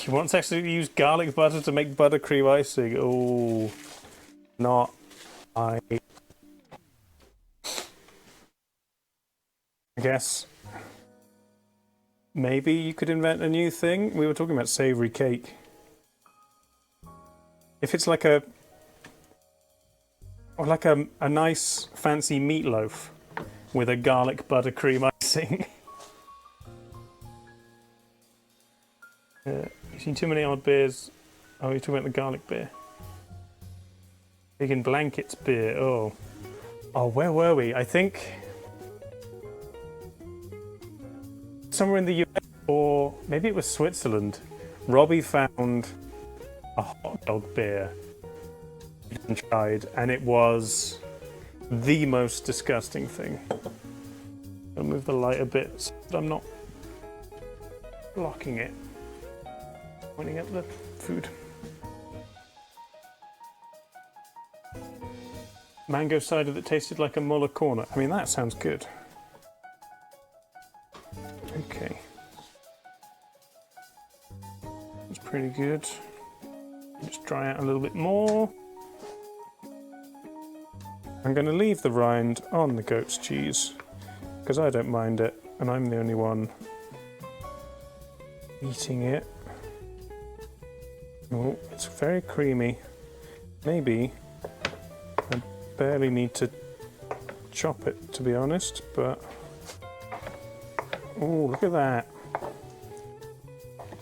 She wants actually to use garlic butter to make buttercream icing. Oh, not I guess maybe you could invent a new thing. We were talking about savory cake. If it's like a nice fancy meatloaf with a garlic buttercream icing. You've seen too many odd beers. Oh, you're talking about the garlic beer. Vegan blankets beer. Oh, where were we? I think somewhere in the US, or maybe it was Switzerland. Robbie found a hot dog beer and tried, and it was the most disgusting thing. I'll move the light a bit so that I'm not blocking it. Pointing at the food. Mango cider that tasted like a Muller corner. I mean, that sounds good. Okay. It's pretty good. Just dry out a little bit more. I'm going to leave the rind on the goat's cheese because I don't mind it and I'm the only one eating it. Oh, it's very creamy. Maybe I barely need to chop it, to be honest, but oh, look at that.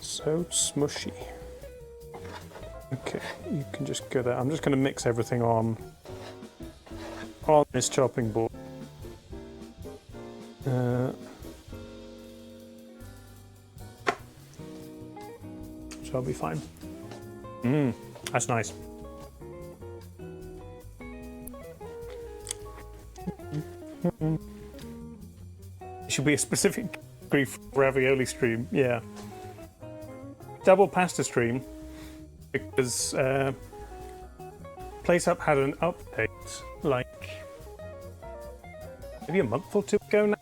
So smushy. Okay, you can just go there. I'm just going to mix everything on this chopping board. So I'll be fine. That's nice. It should be a specific ravioli stream, yeah. Double pasta stream, because Place Up had an update like maybe a month or two ago now,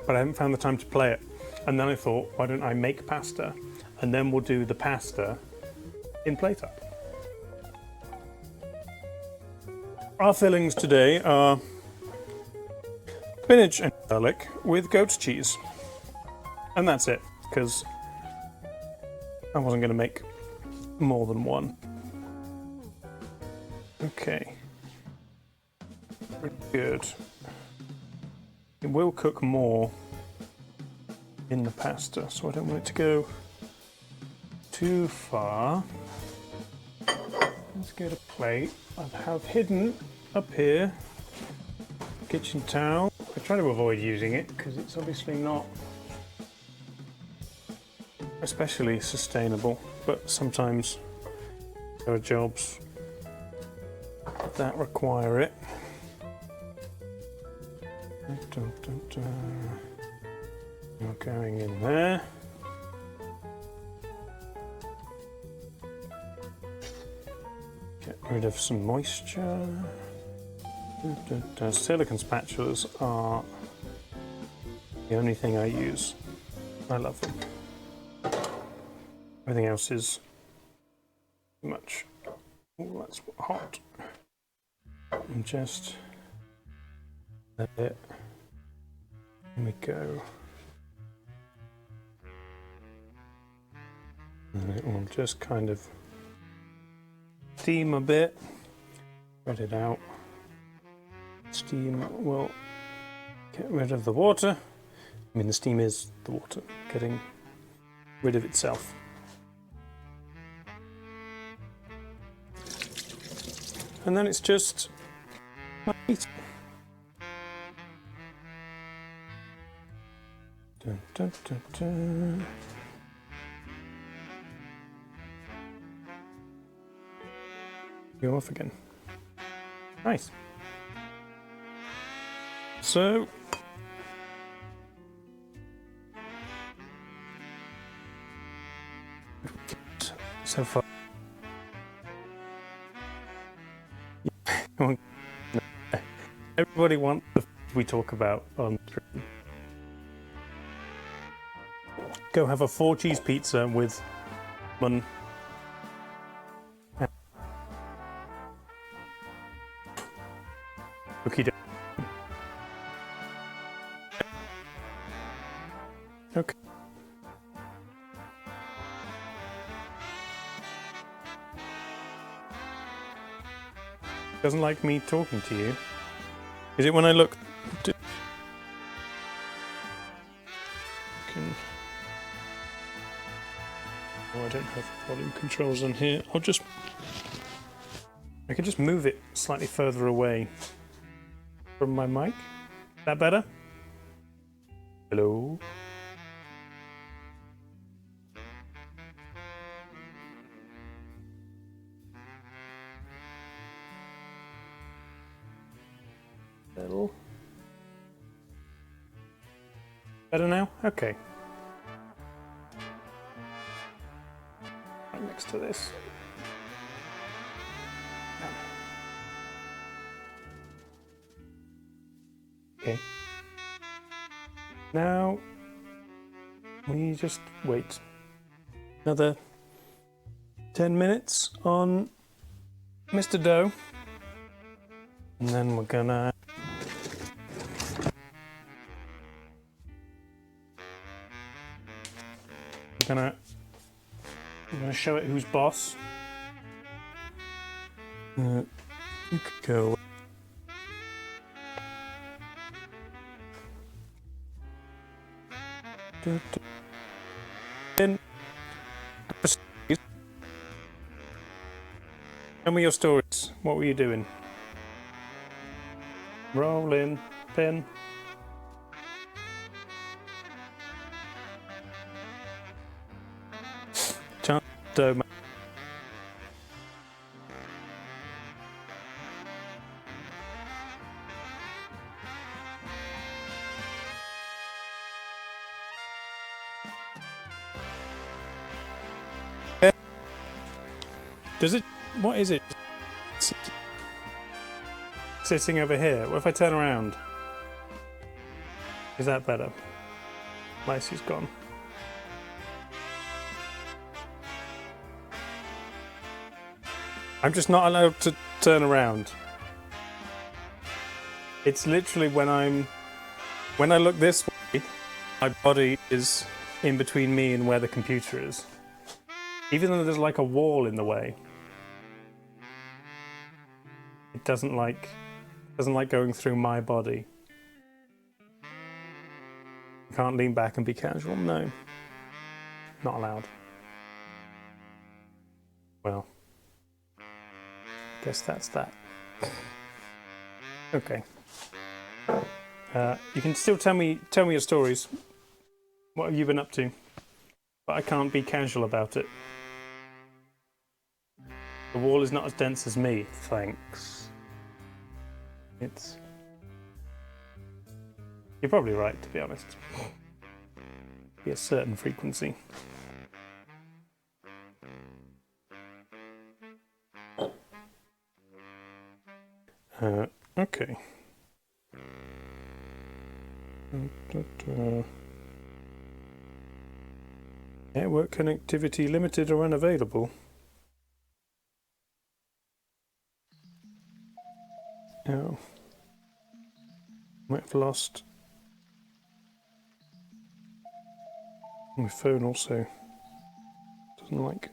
but I haven't found the time to play it. And then I thought, why don't I make pasta, and then we'll do the pasta in Plate Up. Our fillings today are spinach and garlic with goat's cheese. And that's it, because I wasn't going to make more than one. Okay. Pretty good. It will cook more in the pasta, so I don't want it to go too far. Let's get a plate. I have hidden up here kitchen towel. I try to avoid using it because it's obviously not especially sustainable, but sometimes there are jobs that require it. You're going in there. Get rid of some moisture. Silicone spatulas are the only thing I use. I love them. Everything else is too much. Oh, that's hot. And just let it. There we go. And it will just kind of steam a bit. Spread it out. Steam will get rid of the water. I mean, the steam is the water getting rid of itself. And then it's just meat. Dun, dun, dun, dun. Go off again. Nice. So far. Everybody wants the food we talk about on stream. Go have a 4-cheese pizza with Mun. Okie doke. Okay. Doesn't like me talking to you. Is it when I look? Oh, I don't have volume controls on here. I can just move it slightly further away from my mic. Is that better? Hello? Little. Better now? Okay. Right next to this. Okay. Now we just wait another 10 minutes on Mr. Dough, and then we're gonna I'm gonna show it who's boss. You could go. Then tell me your stories. What were you doing? Rolling pin. Dough. Does it? What is it? Sitting over here. What if I turn around? Is that better? Lacey's gone. I'm just not allowed to turn around. It's literally when I look this way, my body is in between me and where the computer is. Even though there's like a wall in the way. It doesn't like going through my body. I can't lean back and be casual, no. Not allowed. Well, guess that's that. Okay. You can still tell me your stories. What have you been up to? But I can't be casual about it. The wall is not as dense as me, thanks. You're probably right, to be honest. Be a certain frequency. Okay. Network connectivity limited or unavailable. Oh. Might have lost my phone also. Doesn't like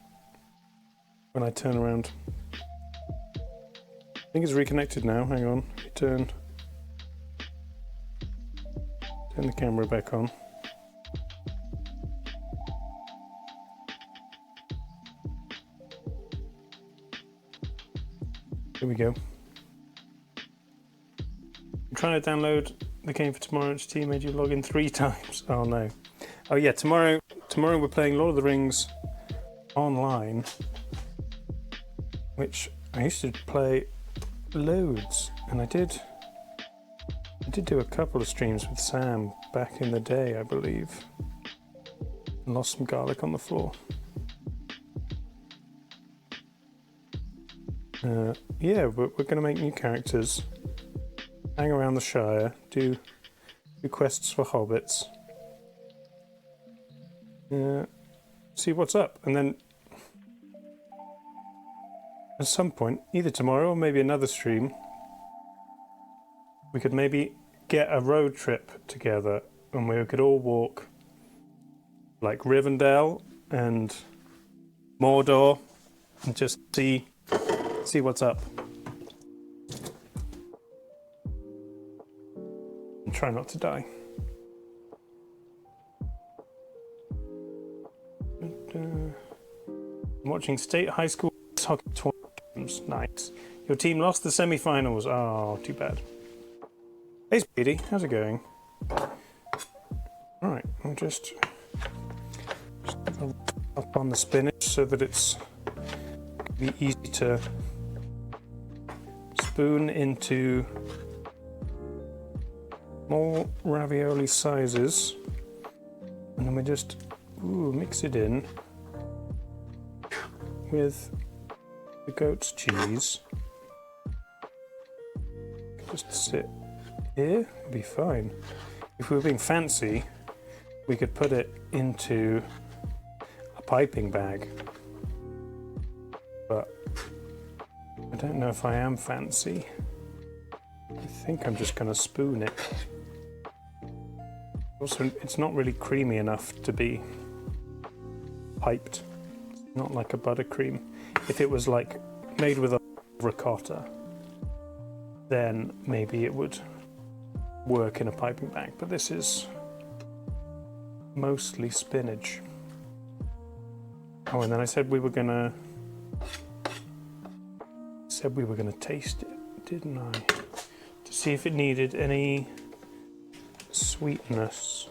when I turn around. I think it's reconnected now. Hang on. Turn the camera back on. Here we go. I'm trying to download the game for tomorrow. HT made you log in 3 times. Oh no. Oh yeah, tomorrow we're playing Lord of the Rings online, which I used to play loads, and I did do a couple of streams with Sam back in the day, I believe. And lost some garlic on the floor. Yeah, we're going to make new characters, hang around the Shire, do quests for hobbits, see what's up, and then at some point, either tomorrow or maybe another stream, we could maybe get a road trip together and we could all walk like Rivendell and Mordor and just see what's up. And try not to die. I'm watching state high school hockey tournaments. Nice. Your team lost the semi-finals. Oh, too bad. Hey, Speedy. How's it going? Alright, I'll just up on the spinach so that it's be easy to spoon into more ravioli sizes, and then we just mix it in with the goat's cheese. Just sit here, it'd be fine. If we were being fancy, we could put it into a piping bag, but I don't know if I am fancy. I think I'm just going to spoon it. Also, it's not really creamy enough to be piped. It's not like a buttercream. If it was like made with a ricotta, then maybe it would work in a piping bag, but this is mostly spinach. Oh, and then I said we were gonna taste it, didn't I? To see if it needed any sweetness.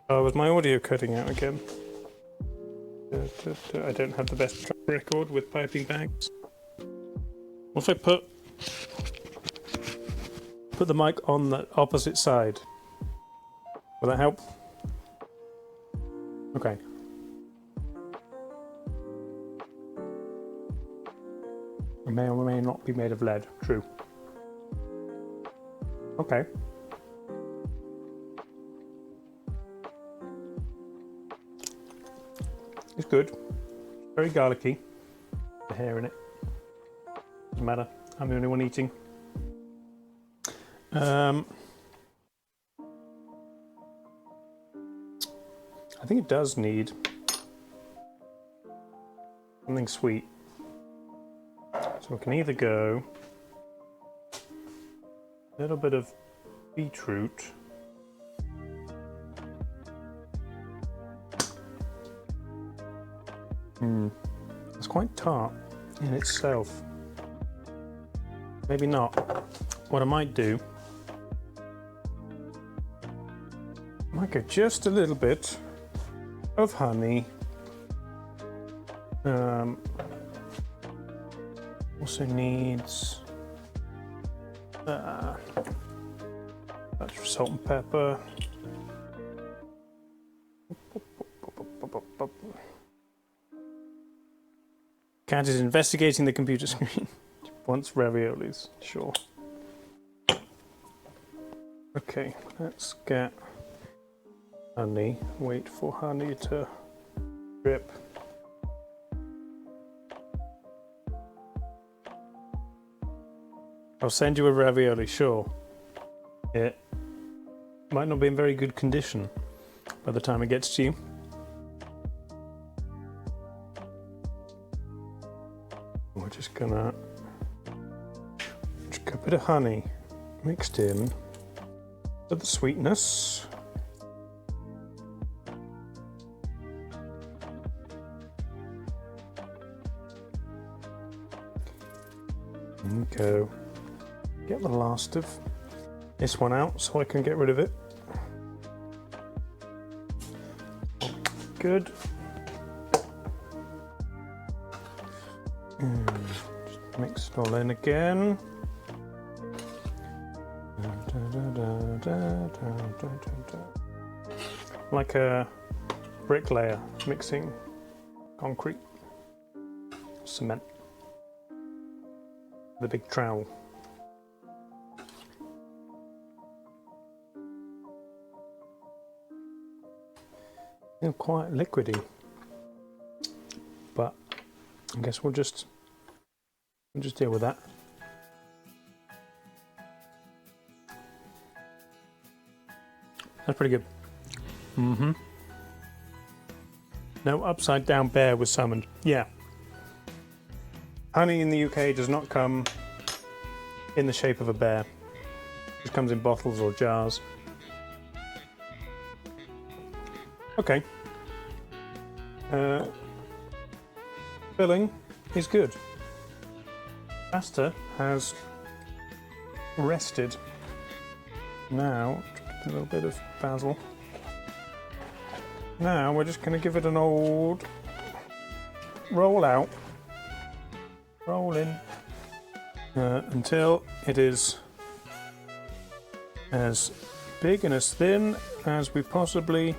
Oh, was my audio cutting out again? I don't have the best track record with piping bags. What if I put the mic on the opposite side? Will that help? Okay. It may or may not be made of lead. True. Okay. It's good. Very garlicky. The hair in it. Doesn't matter. I'm the only one eating. I think it does need something sweet. So we can either go a little bit of beetroot. It's quite tart in itself. Maybe not. What I might do, I might get just a little bit of honey. Also needs that's salt and pepper. Cat is investigating the computer screen. Wants raviolis, sure. Okay, let's get honey. Wait for honey to drip. I'll send you a ravioli, sure. It might not be in very good condition by the time it gets to you. We're just gonna get a bit of honey mixed in for the sweetness. There we go. Get the last of this one out so I can get rid of it. Good. Just mix it all in again. Like a bricklayer mixing concrete, cement, the big trowel. They're quite liquidy. I guess we'll just deal with that. That's pretty good. Mm-hmm. No upside down bear was summoned. Yeah. Honey in the UK does not come in the shape of a bear. It just comes in bottles or jars. Okay. Filling is good. Pasta has rested. Now, a little bit of basil. Now we're just going to give it an old roll out, roll in, until it is as big and as thin as we possibly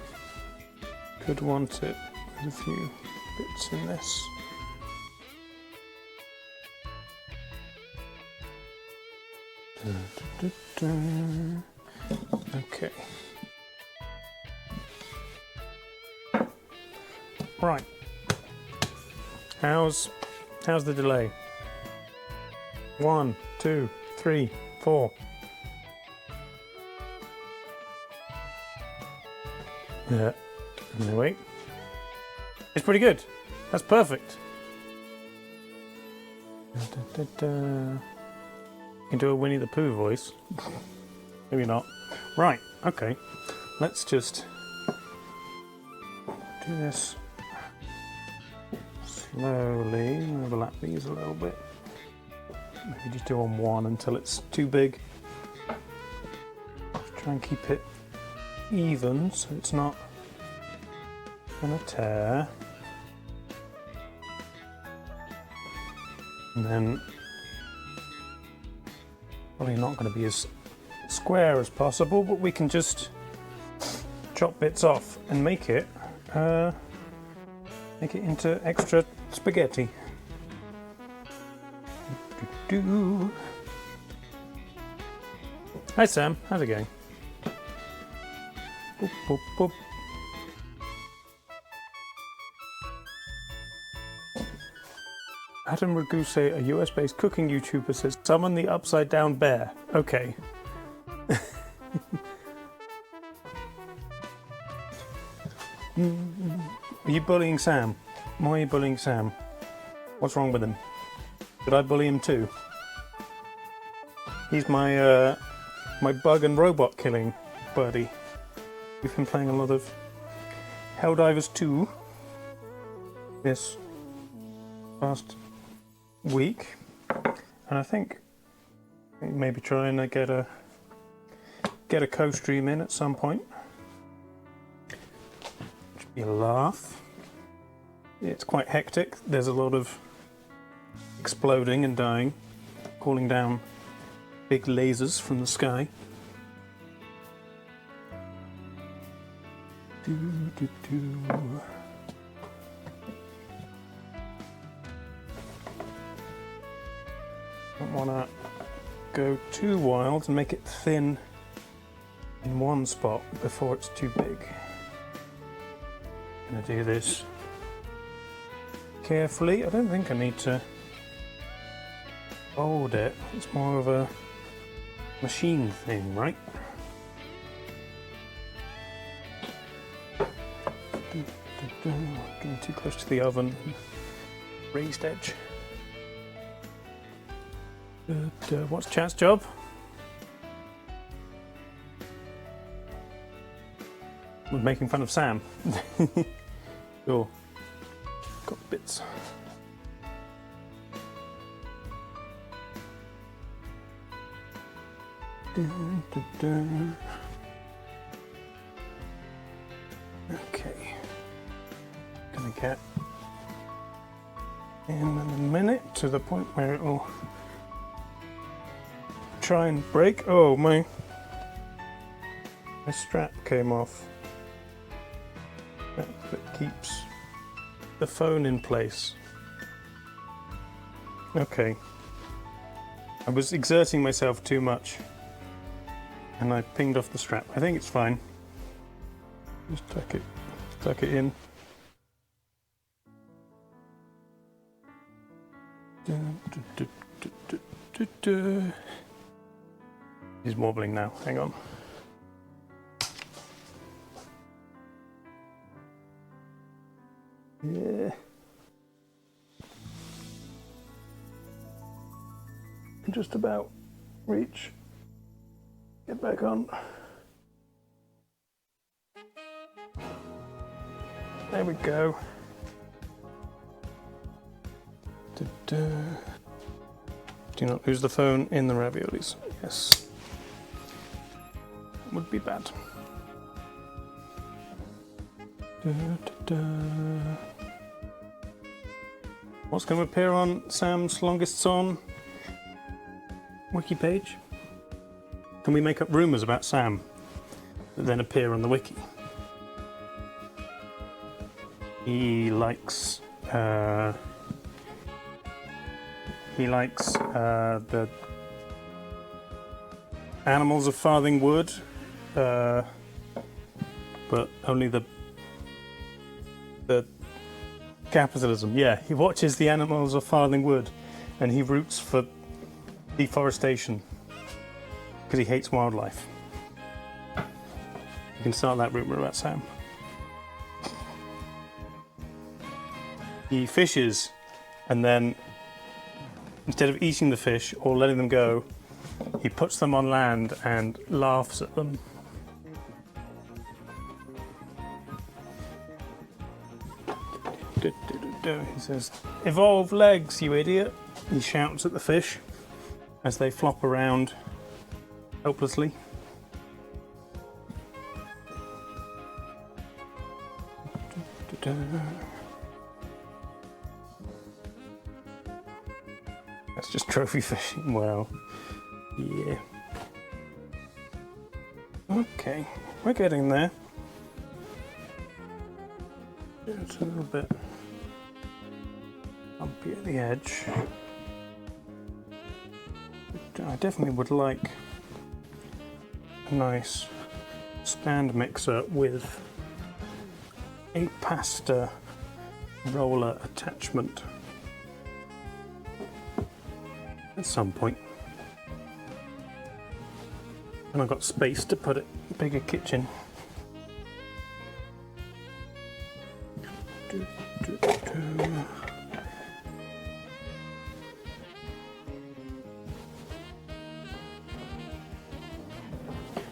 could want it. There's a few bits in this. Okay. Right. How's the delay? 1, 2, 3, 4. Yeah. No, wait. It's pretty good. That's perfect. You can do a Winnie the Pooh voice. Maybe not. Right. Okay. Let's just do this slowly. Overlap these a little bit. Maybe just do on one until it's too big. Just try and keep it even so it's not gonna tear. And then probably not going to be as square as possible, but we can just chop bits off and make it into extra spaghetti. Hi Sam, how's it going? Boop, boop, boop. Adam Raguse, a US-based cooking YouTuber, says, summon the upside down bear. Okay. Are you bullying Sam? Why are you bullying Sam? What's wrong with him? Should I bully him too? He's my my bug and robot killing buddy. We've been playing a lot of Helldivers 2 this past week, and I think maybe trying to get a co-stream in at some point. Should be a laugh. It's quite hectic. There's a lot of exploding and dying, calling down big lasers from the sky. Don't want to go too wild and make it thin in one spot before it's too big. I'm going to do this carefully. I don't think I need to fold it. It's more of a machine thing, right? Getting too close to the oven. Raised edge. What's chat's job? We're making fun of Sam. Sure. Got bits. Okay. Gonna get in a minute to the point where it will try and break. Oh, my strap came off. That keeps the phone in place. Okay. I was exerting myself too much and I pinged off the strap. I think it's fine. Just tuck it in. He's wobbling now. Hang on. Yeah. Just about reach. Get back on. There we go. Do not lose the phone in the raviolis. Yes. Would be bad. What's going to appear on Sam's longest song wiki page? Can we make up rumours about Sam that then appear on the wiki? He likes the animals of Farthing Wood, but only the capitalism. Yeah, he watches the animals of Farthing Wood, and he roots for deforestation because he hates wildlife. You can start that rumour about Sam. He fishes, and then instead of eating the fish or letting them go, he puts them on land and laughs at them. He says, "Evolve legs, you idiot!" He shouts at the fish as they flop around helplessly. That's just trophy fishing. Well, yeah. Okay, we're getting there. It's a little bit bumpy at the edge. But I definitely would like a nice stand mixer with a pasta roller attachment at some point. And I've got space to put it, bigger kitchen.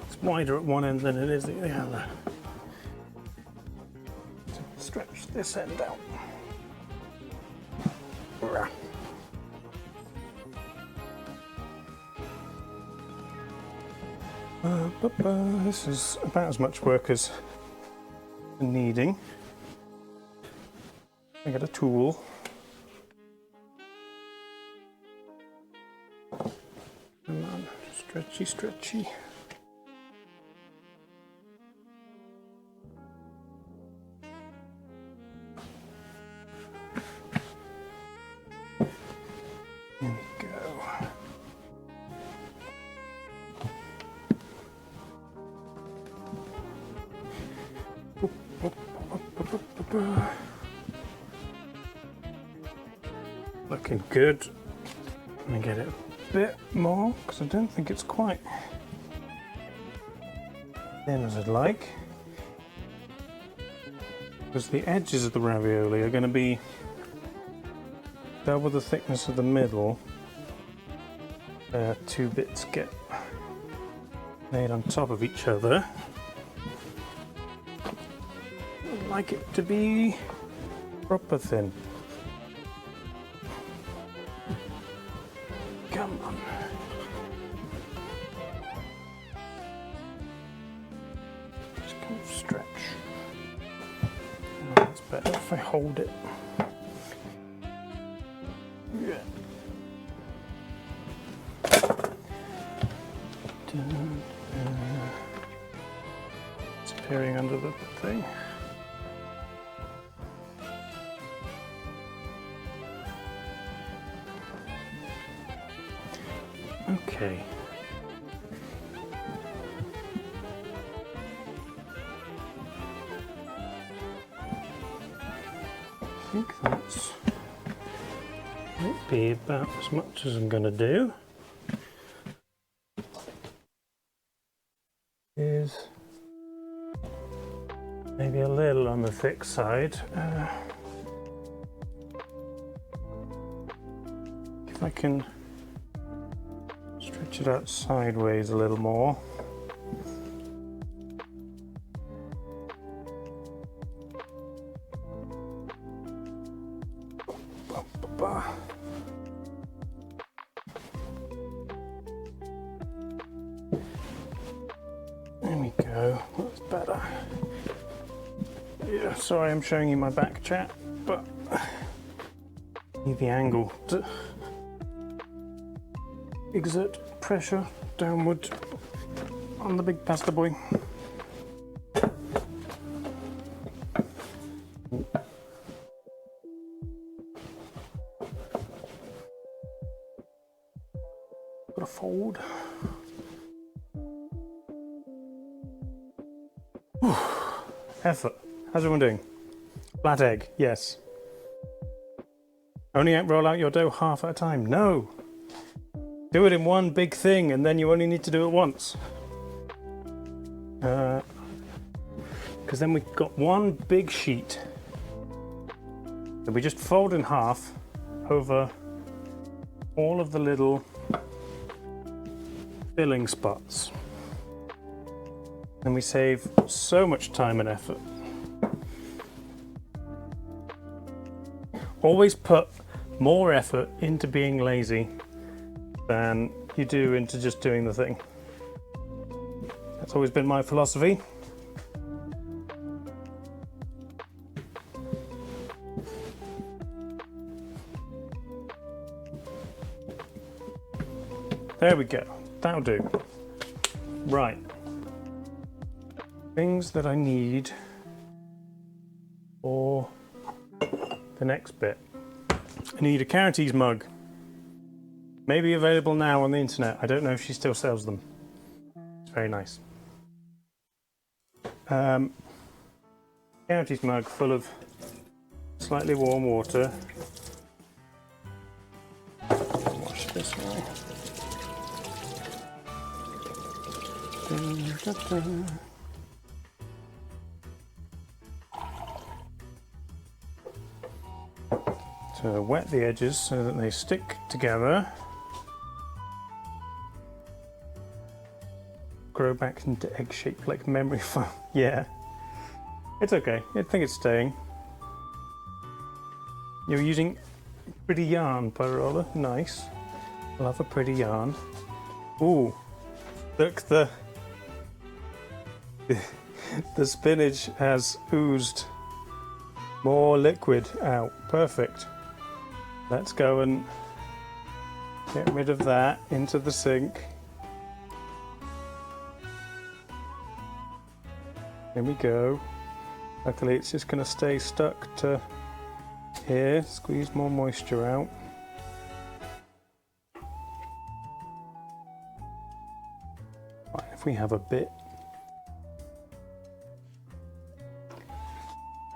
It's wider at one end than it is at the other. So stretch this end out. This is about as much work as needing. I got a tool. Come on, stretchy, stretchy. There we go. Looking good. I'm going to get it a bit more because I don't think it's quite thin as I'd like. Because the edges of the ravioli are going to be double the thickness of the middle. Two bits get made on top of each other. I'd like it to be proper thin. Come on. Just kind of stretch. Oh, it's better if I hold it. Yeah. It's appearing under the thing. Okay. I think that's it. be about as much as I'm going to do. Is maybe a little on the thick side. If I can stretch it out sideways a little more. There we go, that's better. Yeah, sorry I'm showing you my back, chat, but I need the angle to exert pressure downward on the big pasta boy. Got to fold. Effort. How's everyone doing? Flat egg, yes. Only roll out your dough half at a time. No! Do it in one big thing and then you only need to do it once. Because then we've got one big sheet that we just fold in half over all of the little filling spots. And we save so much time and effort. Always put more effort into being lazy than you do into just doing the thing. That's always been my philosophy. There we go. That'll do. Right. Things that I need for the next bit. I need a Carroties mug. Maybe available now on the internet. I don't know if she still sells them. It's very nice. Carroties mug full of slightly warm water. Wash this now. To wet the edges so that they stick together. Grow back into egg shape like memory foam. Yeah, it's okay. I think it's staying. You're using pretty yarn, Pyrola. Nice. Love a pretty yarn. Ooh, look, the spinach has oozed more liquid out. Perfect. Let's go and get rid of that into the sink. There we go. Luckily it's just going to stay stuck to here. Squeeze more moisture out. Right, if we have a bit.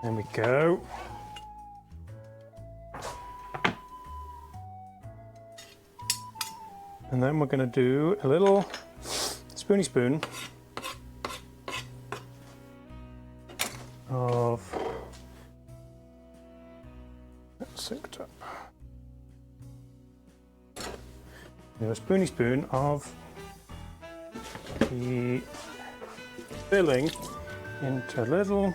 There we go. And then we're going to do a little spoony spoon of that's soaked up. A spoony spoon of the filling into little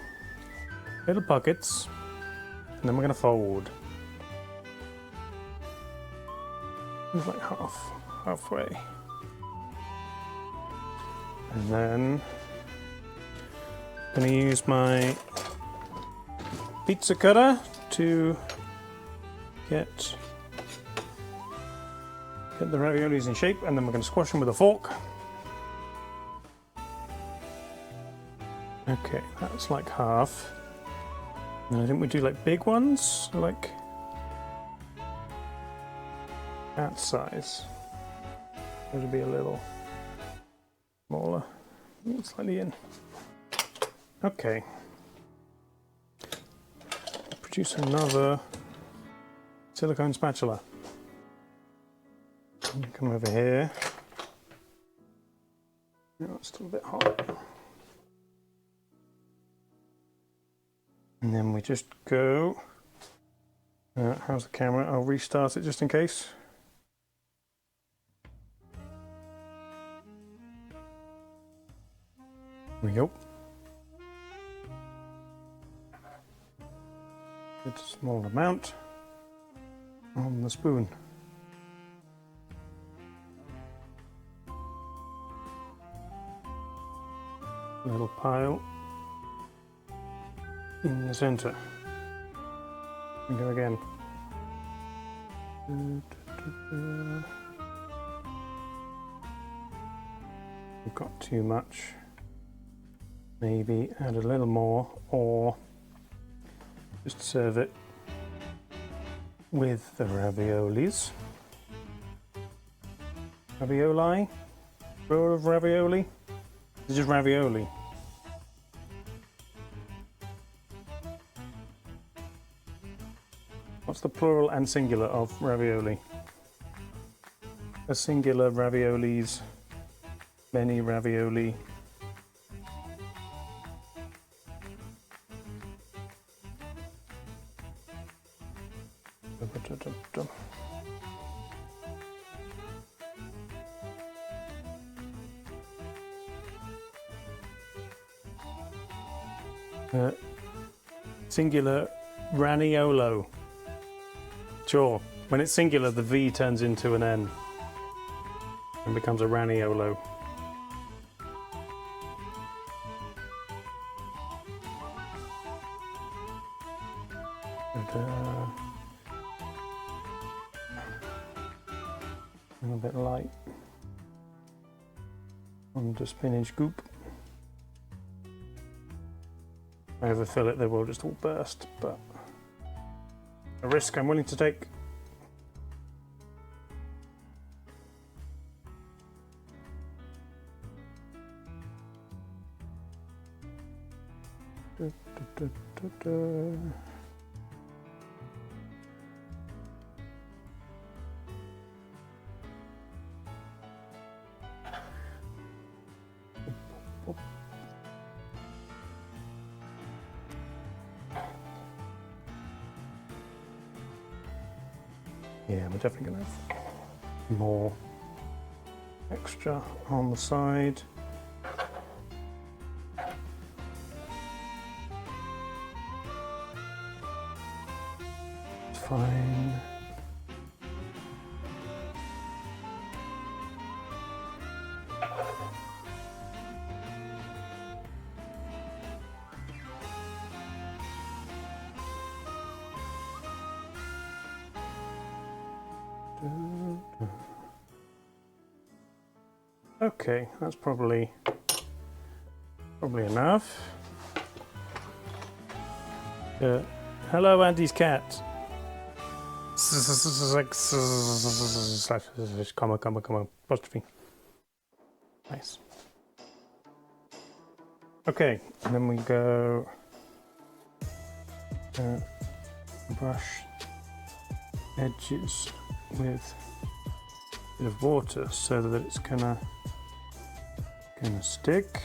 buckets, and then we're going to fold. It's like halfway, and then I'm going to use my pizza cutter to get the raviolis in shape, and then we're going to squash them with a fork. Okay, that's like half. And I think we do like big ones, like that size. It'll be a little smaller, slightly in. Okay. Produce another silicone spatula. Come over here. No, it's still a bit hot. And then we just go. How's the camera? I'll restart it just in case. There we go. It's a small amount on the spoon. Little pile in the center. We go again. We've got too much. Maybe add a little more, or just serve it with the raviolis. Ravioli? Roll of ravioli? It's just ravioli. What's the plural and singular of ravioli? A singular raviolis, many ravioli. Singular raniolo. Sure, when it's singular the V turns into an N and becomes a raniolo. And a bit light on the spinach goop. If I overfill it, they will just all burst, but a risk I'm willing to take. Yeah, we're definitely going to have more extra on the side. It's fine. Okay, that's probably enough. Hello, Andy's cat. Come on, apostrophe. Nice. Okay, and then we go brush edges with a bit of water so that it's gonna stick.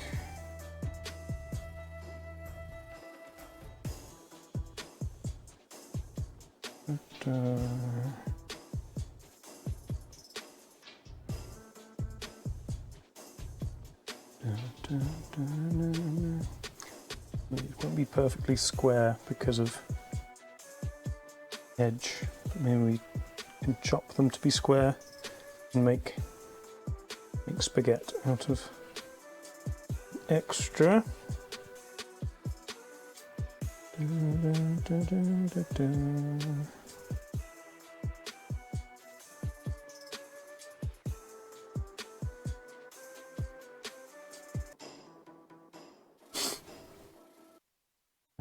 It won't be perfectly square because of edge, but maybe we can chop them to be square and make spaghetti out of extra.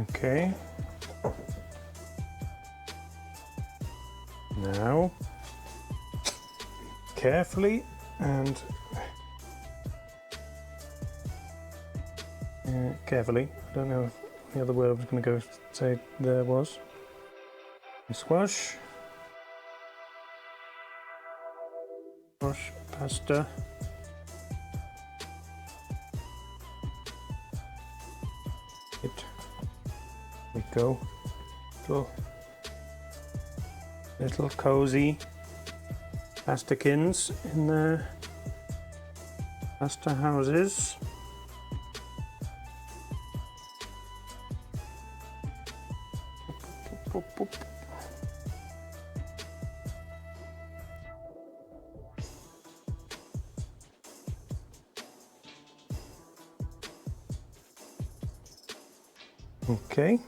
Okay. Now, carefully and carefully. I don't know if the other word I was going to go say there was. And squash. Wash pasta. It. We go. Little cozy pastakins in their pasta houses. Okay.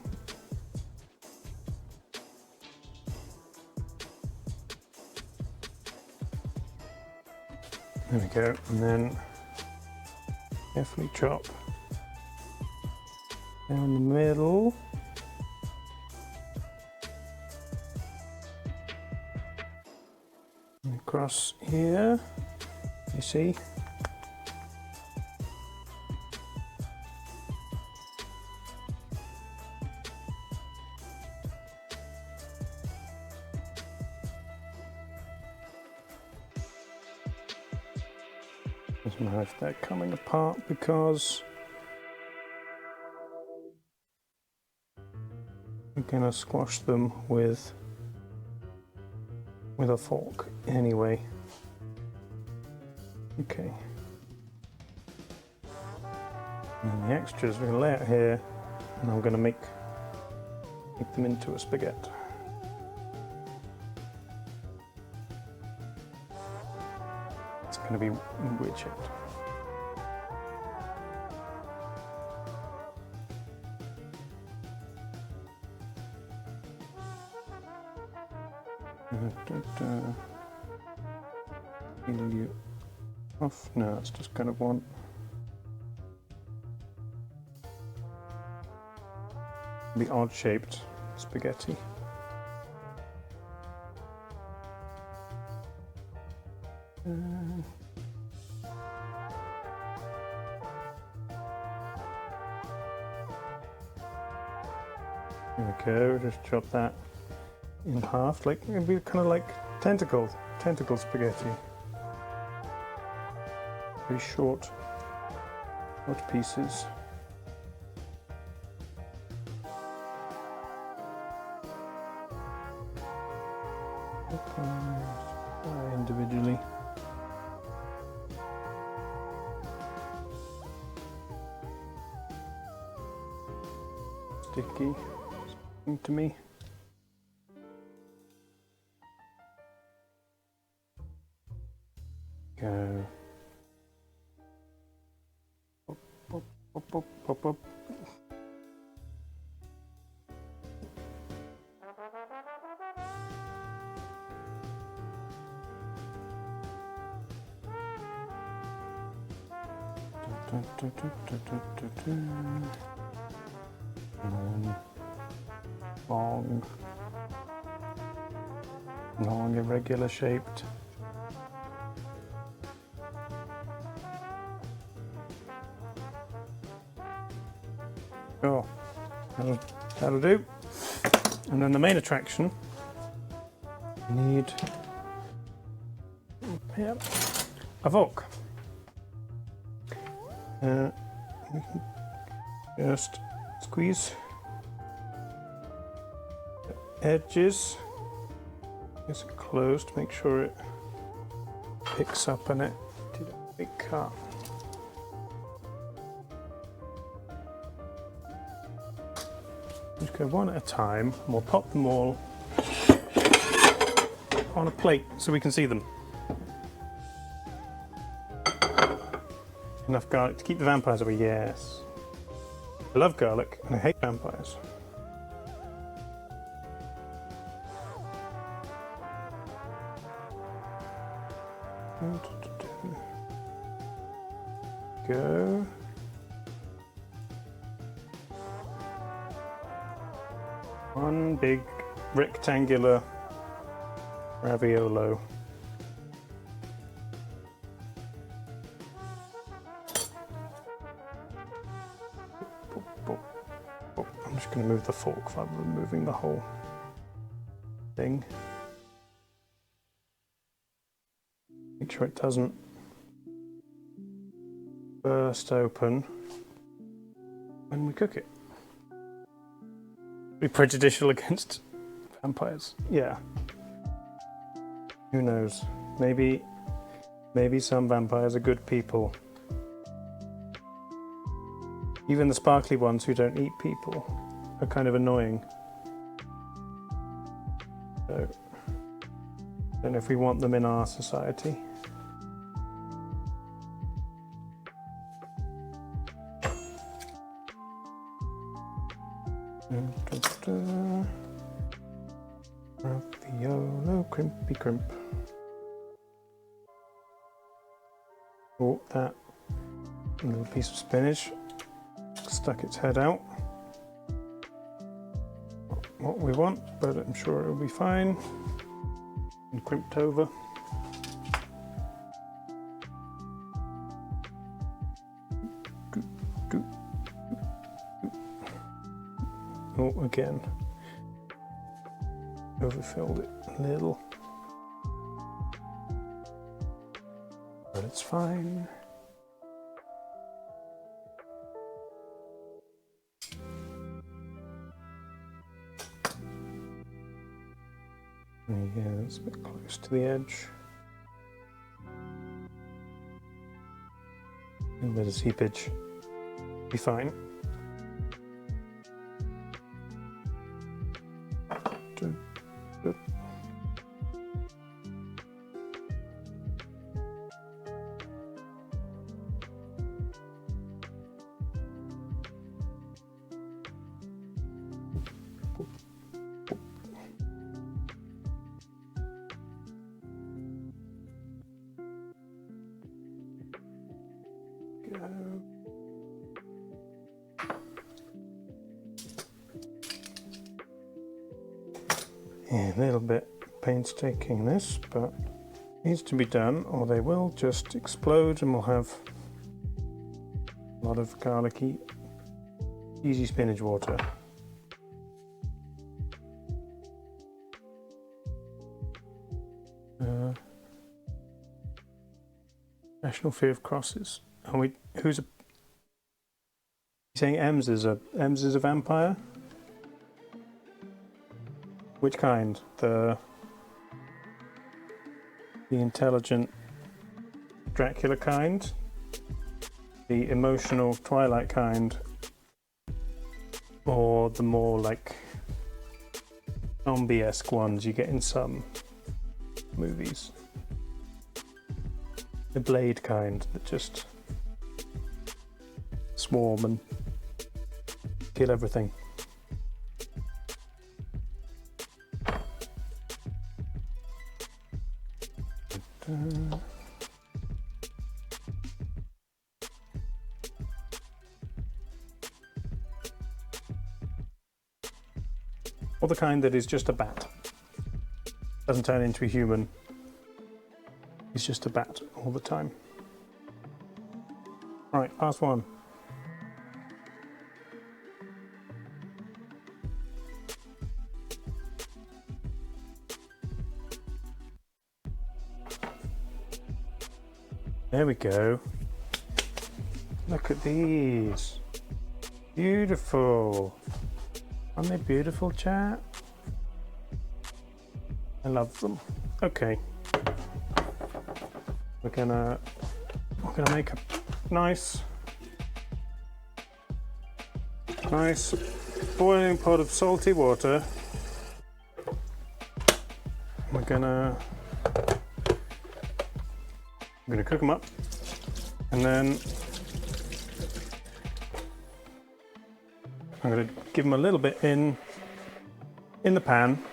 There we go, and then carefully chop down the middle. And across here, you see. Doesn't matter if they're coming apart because we're going to squash them with a fork anyway. Okay. And the extras we're going to lay out here, and I'm going to make them into a spaghetti. It's going to be weird shaped. Peel you off. No, it's just kind of one. Be odd shaped spaghetti. There we go, just chop that in half, like it'd be kind of like tentacle spaghetti. Very short pieces. Individually. Sticky. To me. Go. Pop, pop, pop, pop, pop, pop. Long, irregular shaped. Oh, that'll do. And then the main attraction, you need a fork. We can just squeeze the edges. It's close to make sure it picks up on it. Did a big cut. Just go one at a time, and we'll pop them all on a plate so we can see them. Enough garlic to keep the vampires away, yes. I love garlic and I hate vampires. Go. One big rectangular raviolo. I'm just going to move the fork rather than moving the whole thing. Make sure it doesn't burst open when we cook it. Be prejudicial against vampires. Yeah. Who knows? Maybe some vampires are good people. Even the sparkly ones who don't eat people are kind of annoying. So, I don't know if we want them in our society. Raviolo, crimpy crimp. Oh, that little piece of spinach stuck its head out. Not what we want, but I'm sure it'll be fine. And crimped over. Oh, again. Overfilled it a little. But it's fine. Yeah, it's a bit close to the edge. A little bit of seepage. Be fine. Good. Yeah, a little bit painstaking this, but needs to be done or they will just explode and we'll have a lot of garlicky, easy spinach water. National fear of crosses. Are who's a? You saying Ems is a vampire? Which kind? The intelligent Dracula kind? The emotional Twilight kind? Or the more like zombie-esque ones you get in some movies? The Blade kind that just swarm and kill everything. Or the kind that is just a bat. Doesn't turn into a human. He's just a bat all the time. Right, last one. There we go. Look at these. Beautiful. Aren't they beautiful, chat? I love them. Okay. We're gonna make a nice boiling pot of salty water. I'm gonna cook them up, and then I'm gonna give them a little bit in the pan,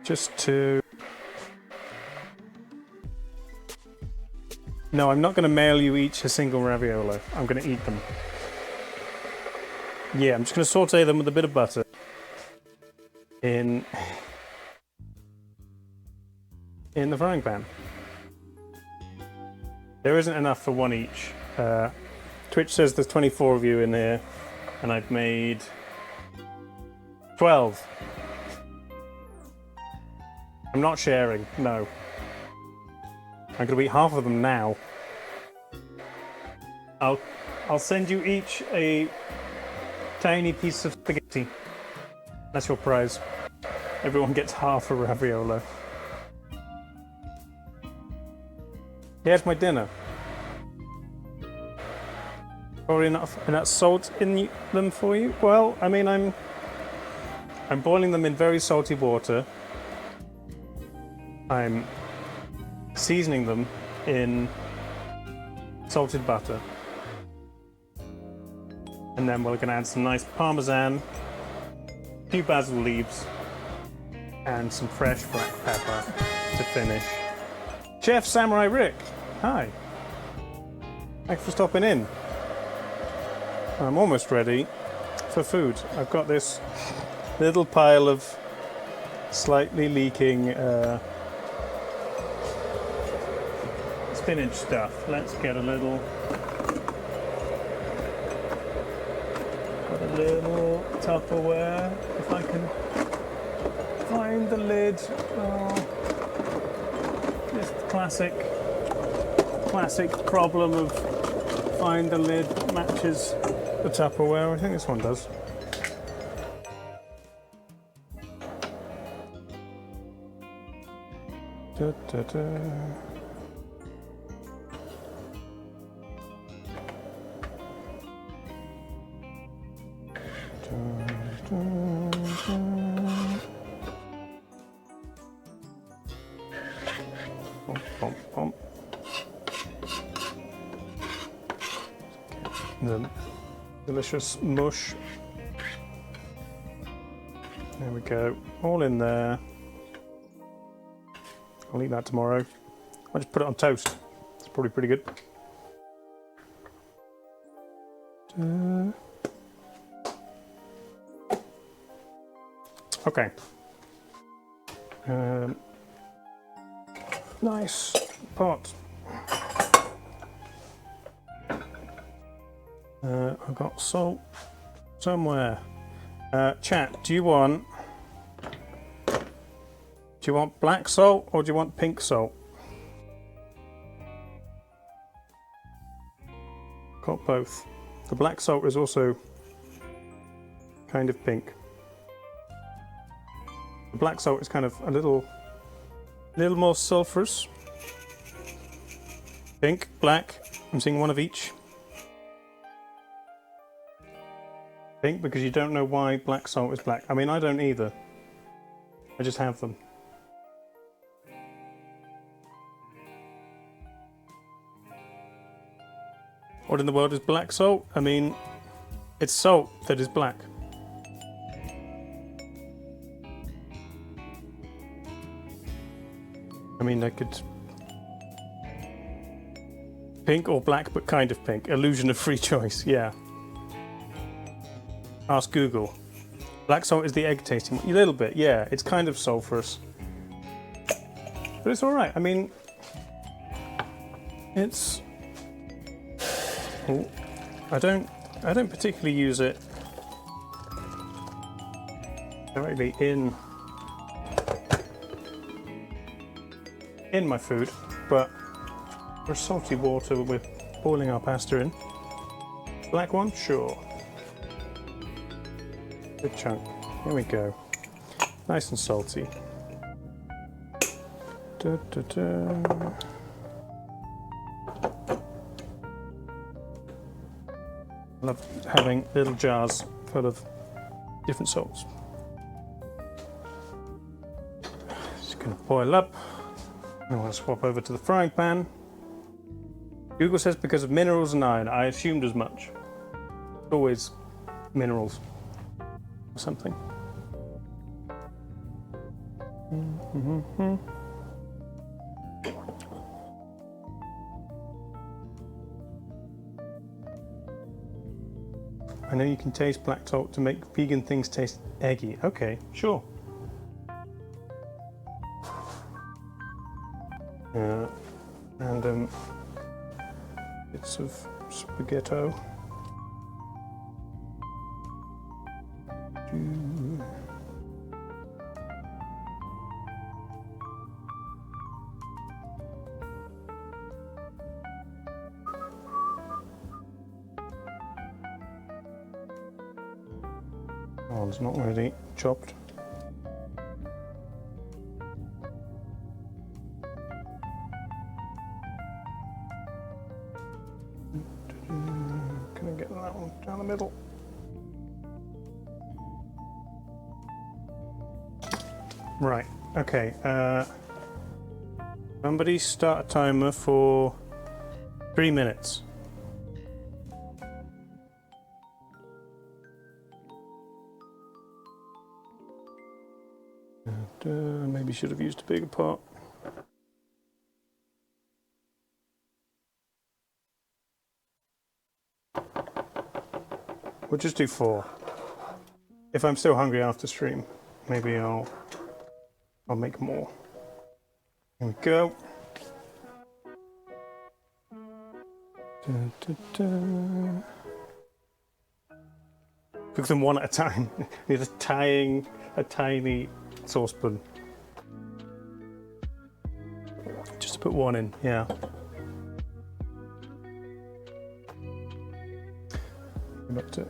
just to. No, I'm not going to mail you each a single raviolo. I'm going to eat them. Yeah, I'm just going to saute them with a bit of butter in the frying pan. There isn't enough for one each. Twitch says there's 24 of you in here, and I've made 12. I'm not sharing, no. I'm going to eat half of them now. I'll send you each a tiny piece of spaghetti. That's your prize. Everyone gets half a raviolo. Here's my dinner. Probably enough salt in them for you. Well, I mean, I'm boiling them in very salty water. I'm seasoning them in salted butter. And then we're going to add some nice parmesan, a few basil leaves, and some fresh black pepper to finish. Chef Samurai Rick, hi. Thanks for stopping in. I'm almost ready for food. I've got this little pile of slightly leaking spinach stuff. Let's get a little Tupperware, if I can find the lid. Oh, this classic problem of find the lid matches the Tupperware. I think this one does. Da, da, da. The delicious mush. There we go. All in there. I'll eat that tomorrow. I'll just put it on toast. It's probably pretty good. Okay. Nice pot. I've got salt somewhere. Chat, do you want black salt or do you want pink salt? Got both. The black salt is also kind of pink. The black salt is kind of a little more sulfurous. Pink, black. I'm seeing one of each. Pink because you don't know why black salt is black. I mean, I don't either. I just have them. What in the world is black salt? I mean, it's salt that is black. I mean, I could... Pink or black, but kind of pink. Illusion of free choice, yeah. Ask Google. Black salt is the egg tasting. A little bit, yeah. It's kind of sulfurous. But it's alright. I mean, it's... Oh, I don't particularly use it directly in my food, but for salty water we're boiling our pasta in. Black one? Sure. Good chunk. Here we go. Nice and salty. Da, da, da. I love having little jars full of different salts. Just going to boil up. I'm going to swap over to the frying pan. Google says because of minerals and iron. I assumed as much. It's always minerals or something. I know you can taste black salt to make vegan things taste eggy. Okay, sure. And bits of spaghetto. Oh, it's not really chopped. Can I get that one down the middle? Right, okay. Somebody start a timer for 3 minutes. Maybe should have used a bigger pot. We'll just do 4. If I'm still hungry after stream, maybe I'll make more. Here we go. Cook them one at a time. Need a tiny saucepan. Just to put one in, yeah. Back to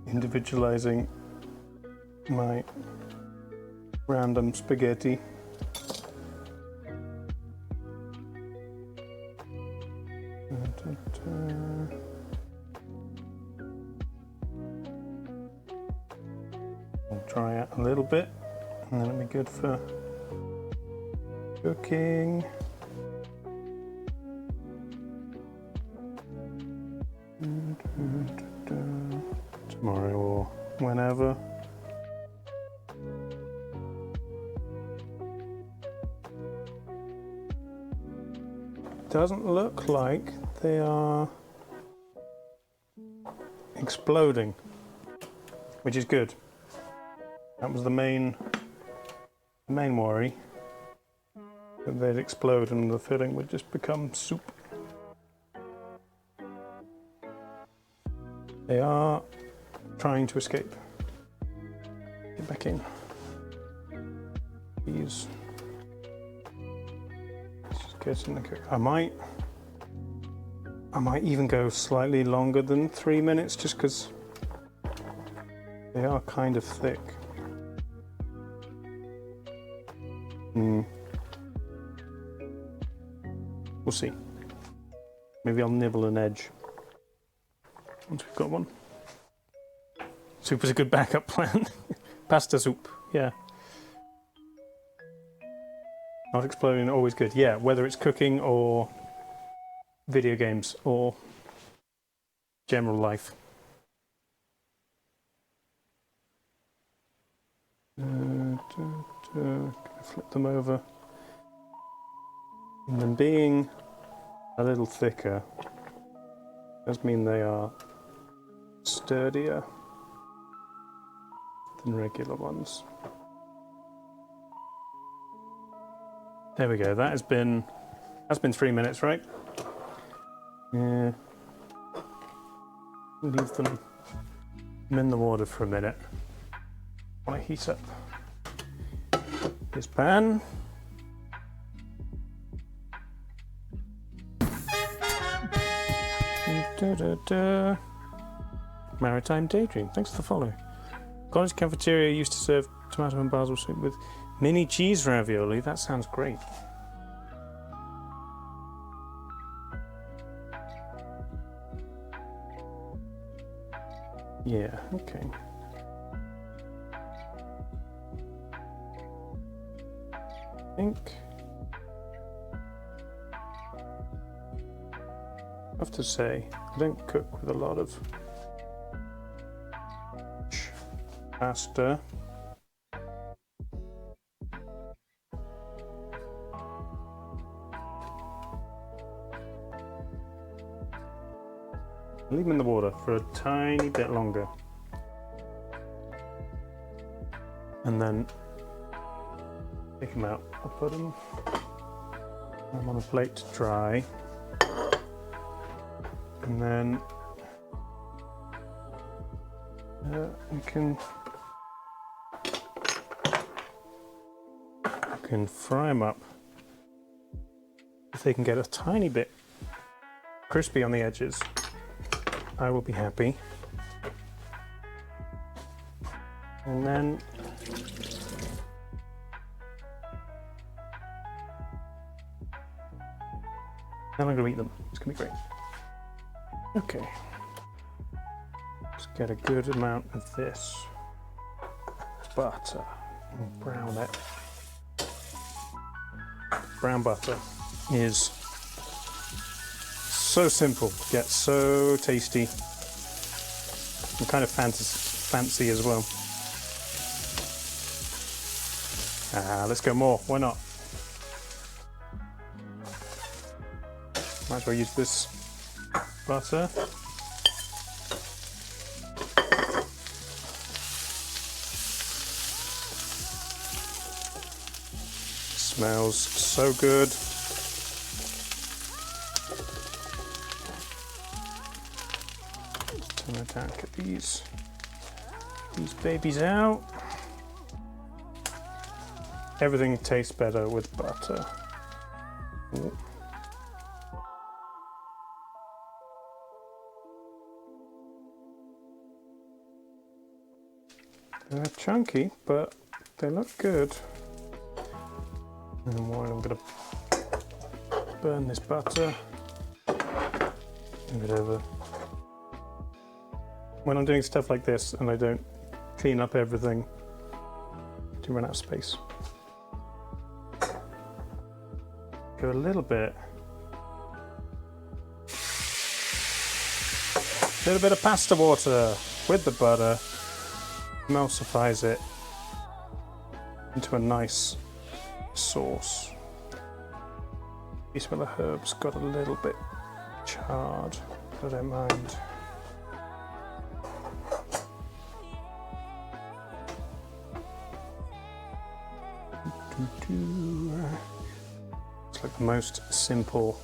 individualizing my random spaghetti. I'll dry out a little bit and then it'll be good for cooking. Tomorrow or whenever. Doesn't look like they are exploding, which is good. That was the main worry, that they'd explode and the filling would just become soup. They are trying to escape. Get back in. Please. Just get in the cook. I might even go slightly longer than 3 minutes just because they are kind of thick. We'll see. Maybe I'll nibble an edge once we've got one. Soup is a good backup plan. Pasta soup, yeah. Not exploding, always good. Yeah, whether it's cooking or video games or general life. Flip them over. And then being a little thicker does mean they are sturdier than regular ones. There we go. That's been 3 minutes, right? Yeah. Leave them in the water for a minute while I heat up this pan. Maritime Daydream, thanks for the follow. College cafeteria used to serve tomato and basil soup with mini cheese ravioli. That sounds great. Yeah, okay. I think I have to say, I don't cook with a lot of pasta. Leave them in the water for a tiny bit longer. And then take them out. I'll put them on a plate to dry. And then we can fry them up. If they can get a tiny bit crispy on the edges, I will be happy. And then I'm going to eat them. It's going to be great. Okay. Let's get a good amount of this butter and brown it. Brown butter is so simple, yet so tasty and kind of fancy as well. Let's go more. Why not? Might as well use this butter. Smells so good. Let's turn it down, get these babies out. Everything tastes better with butter. Ooh. They're chunky, but they look good. And while I'm going to burn this butter, move it over. When I'm doing stuff like this and I don't clean up everything, I do run out of space. Go a little bit of pasta water with the butter, emulsifies it into a nice sauce. You smell the herbs got a little bit charred, but I don't mind. It's like the most simple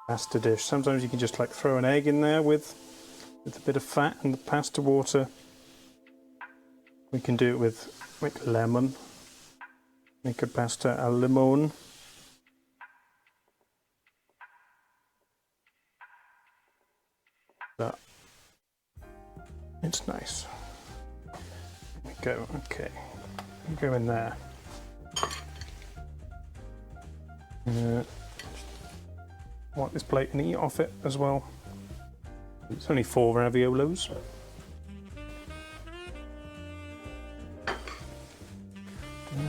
pasta dish. Sometimes you can just like throw an egg in there with a bit of fat and the pasta water. We can do it with like lemon. Make a pasta al limone. But it's nice. There we go. Okay, you go in there. Wipe this plate and eat off it as well. It's only 4 raviolos. Get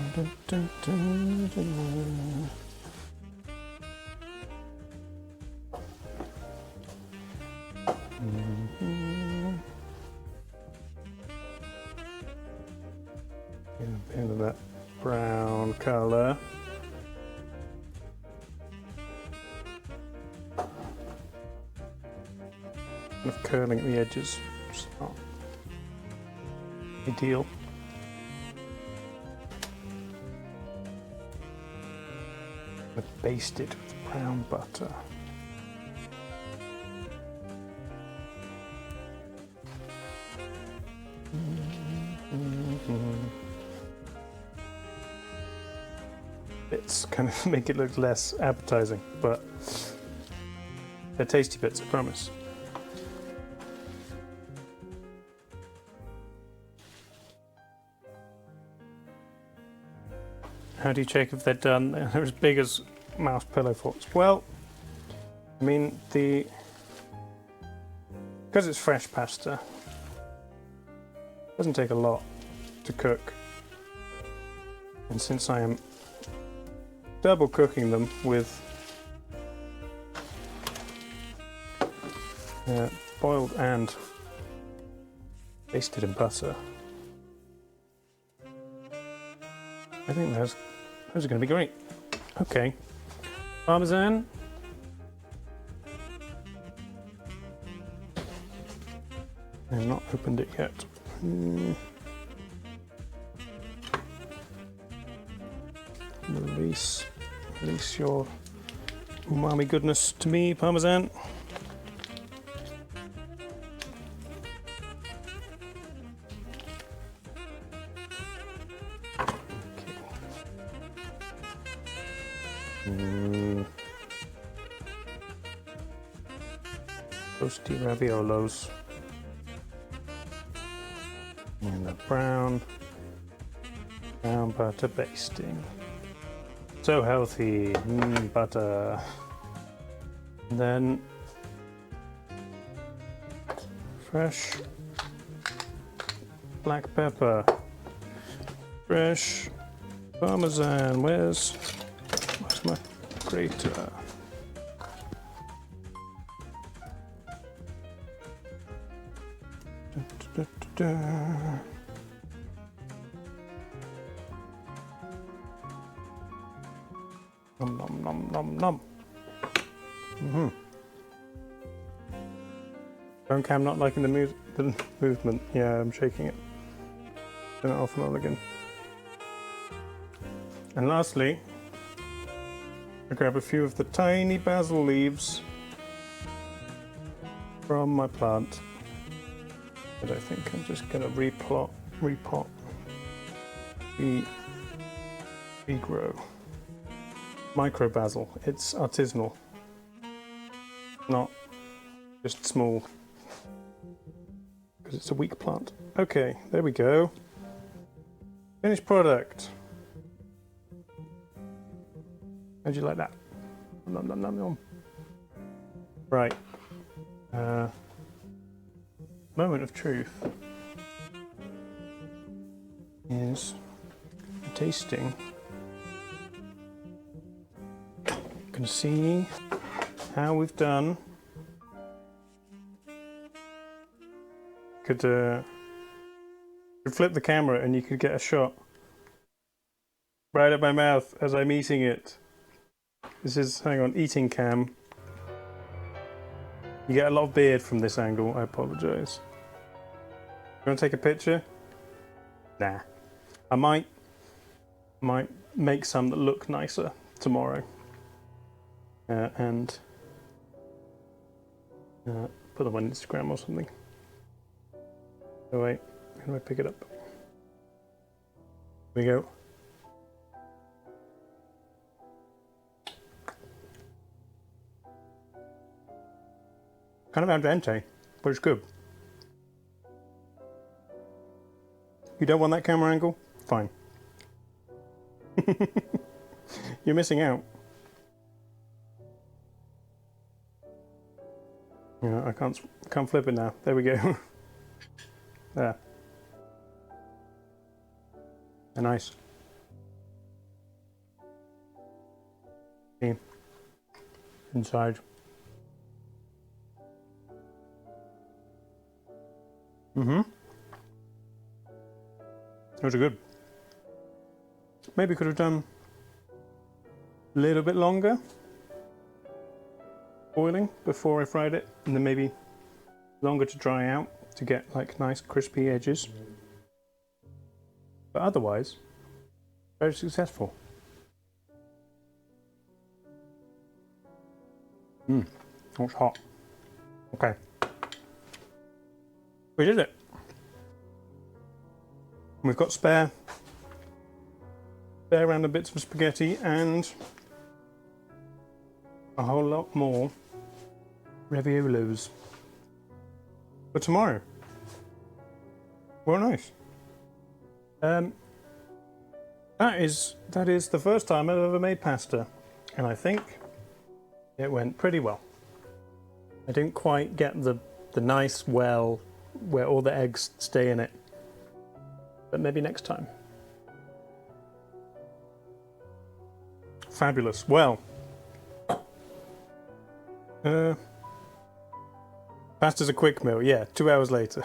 a bit of that brown colour. Kind of curling at the edges, it's not ideal. Baste it with brown butter. Bits kind of make it look less appetizing, but they're tasty bits, I promise. How do you check if they're done? They're as big as mouse pillow forks. Well, I mean, because it's fresh pasta, it doesn't take a lot to cook. And since I am double cooking them with boiled and basted in butter, I think those are going to be great. Okay, Parmesan. I've not opened it yet. Release your umami goodness to me, Parmesan. Toasty raviolos. And the brown butter basting. So healthy, butter. And then fresh black pepper, fresh parmesan. Where's my grater? Nom nom nom nom nom. Phone cam not liking the movement. Yeah, I'm shaking it. Turn it off and on again. And lastly, I grab a few of the tiny basil leaves from my plant that I think I'm just gonna repot, regrow. Micro basil. It's artisanal, not just small, because it's a weak plant. Okay, there we go. Finished product. How'd you like that? Nom, nom, nom, nom. Right. Moment of truth is tasting. You can see how we've done. Could flip the camera and you could get a shot right at my mouth as I'm eating it. This is, hang on, eating cam. You get a lot of beard from this angle, I apologise. You want to take a picture? Nah. I might make some that look nicer tomorrow. And put them on Instagram or something. Oh wait, how do I pick it up? Here we go. Kind of al dente, but it's good. You don't want that camera angle? Fine. You're missing out. Yeah, I can't flip it now. There we go. There. They're nice. See? Inside. Those are good. Maybe could have done a little bit longer boiling before I fried it, and then maybe longer to dry out to get like nice crispy edges. But otherwise, very successful. Oh, it's hot. Okay. We did it. We've got spare random bits of spaghetti and a whole lot more raviolis for tomorrow. Well, nice. That is the first time I've ever made pasta, and I think it went pretty well. I didn't quite get the nice well where all the eggs stay in it, but maybe next time. Fabulous. Well, pasta's a quick meal. Yeah, 2 hours later.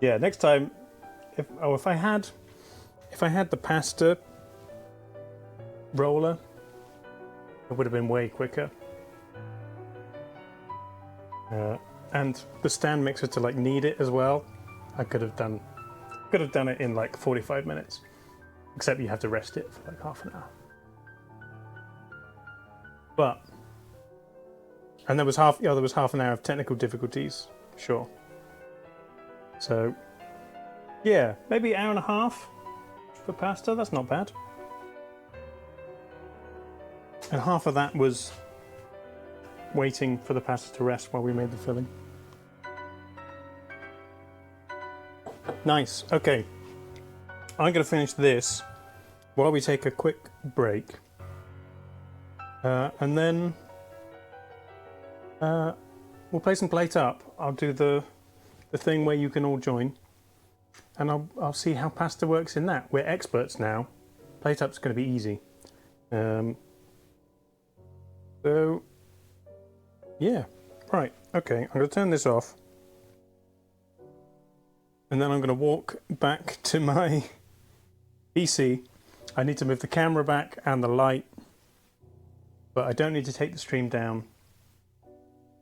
Yeah, next time, if I had the pasta roller, it would have been way quicker. And the stand mixer to like knead it as well. I could have done it in like 45 minutes, except you have to rest it for like half an hour. And there was half an hour of technical difficulties, sure. So yeah, maybe an hour and a half for pasta. That's not bad. And half of that was waiting for the pasta to rest while we made the filling. Nice. Okay. I'm going to finish this while we take a quick break. And then we'll play some Plate Up. I'll do the thing where you can all join. And I'll see how pasta works in that. We're experts now. Plate Up's going to be easy. So, yeah. Right. Okay. I'm going to turn this off. And then I'm going to walk back to my PC. I need to move the camera back and the light, but I don't need to take the stream down.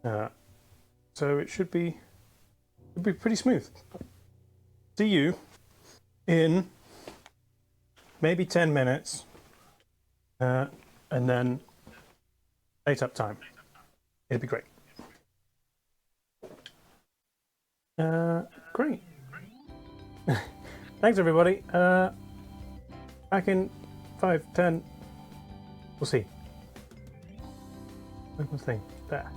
So it should be pretty smooth. See you in maybe 10 minutes, and then Plate Up time. It'll be great. Great. Thanks, everybody. Back in 5, 10. We'll see. Look at the thing there.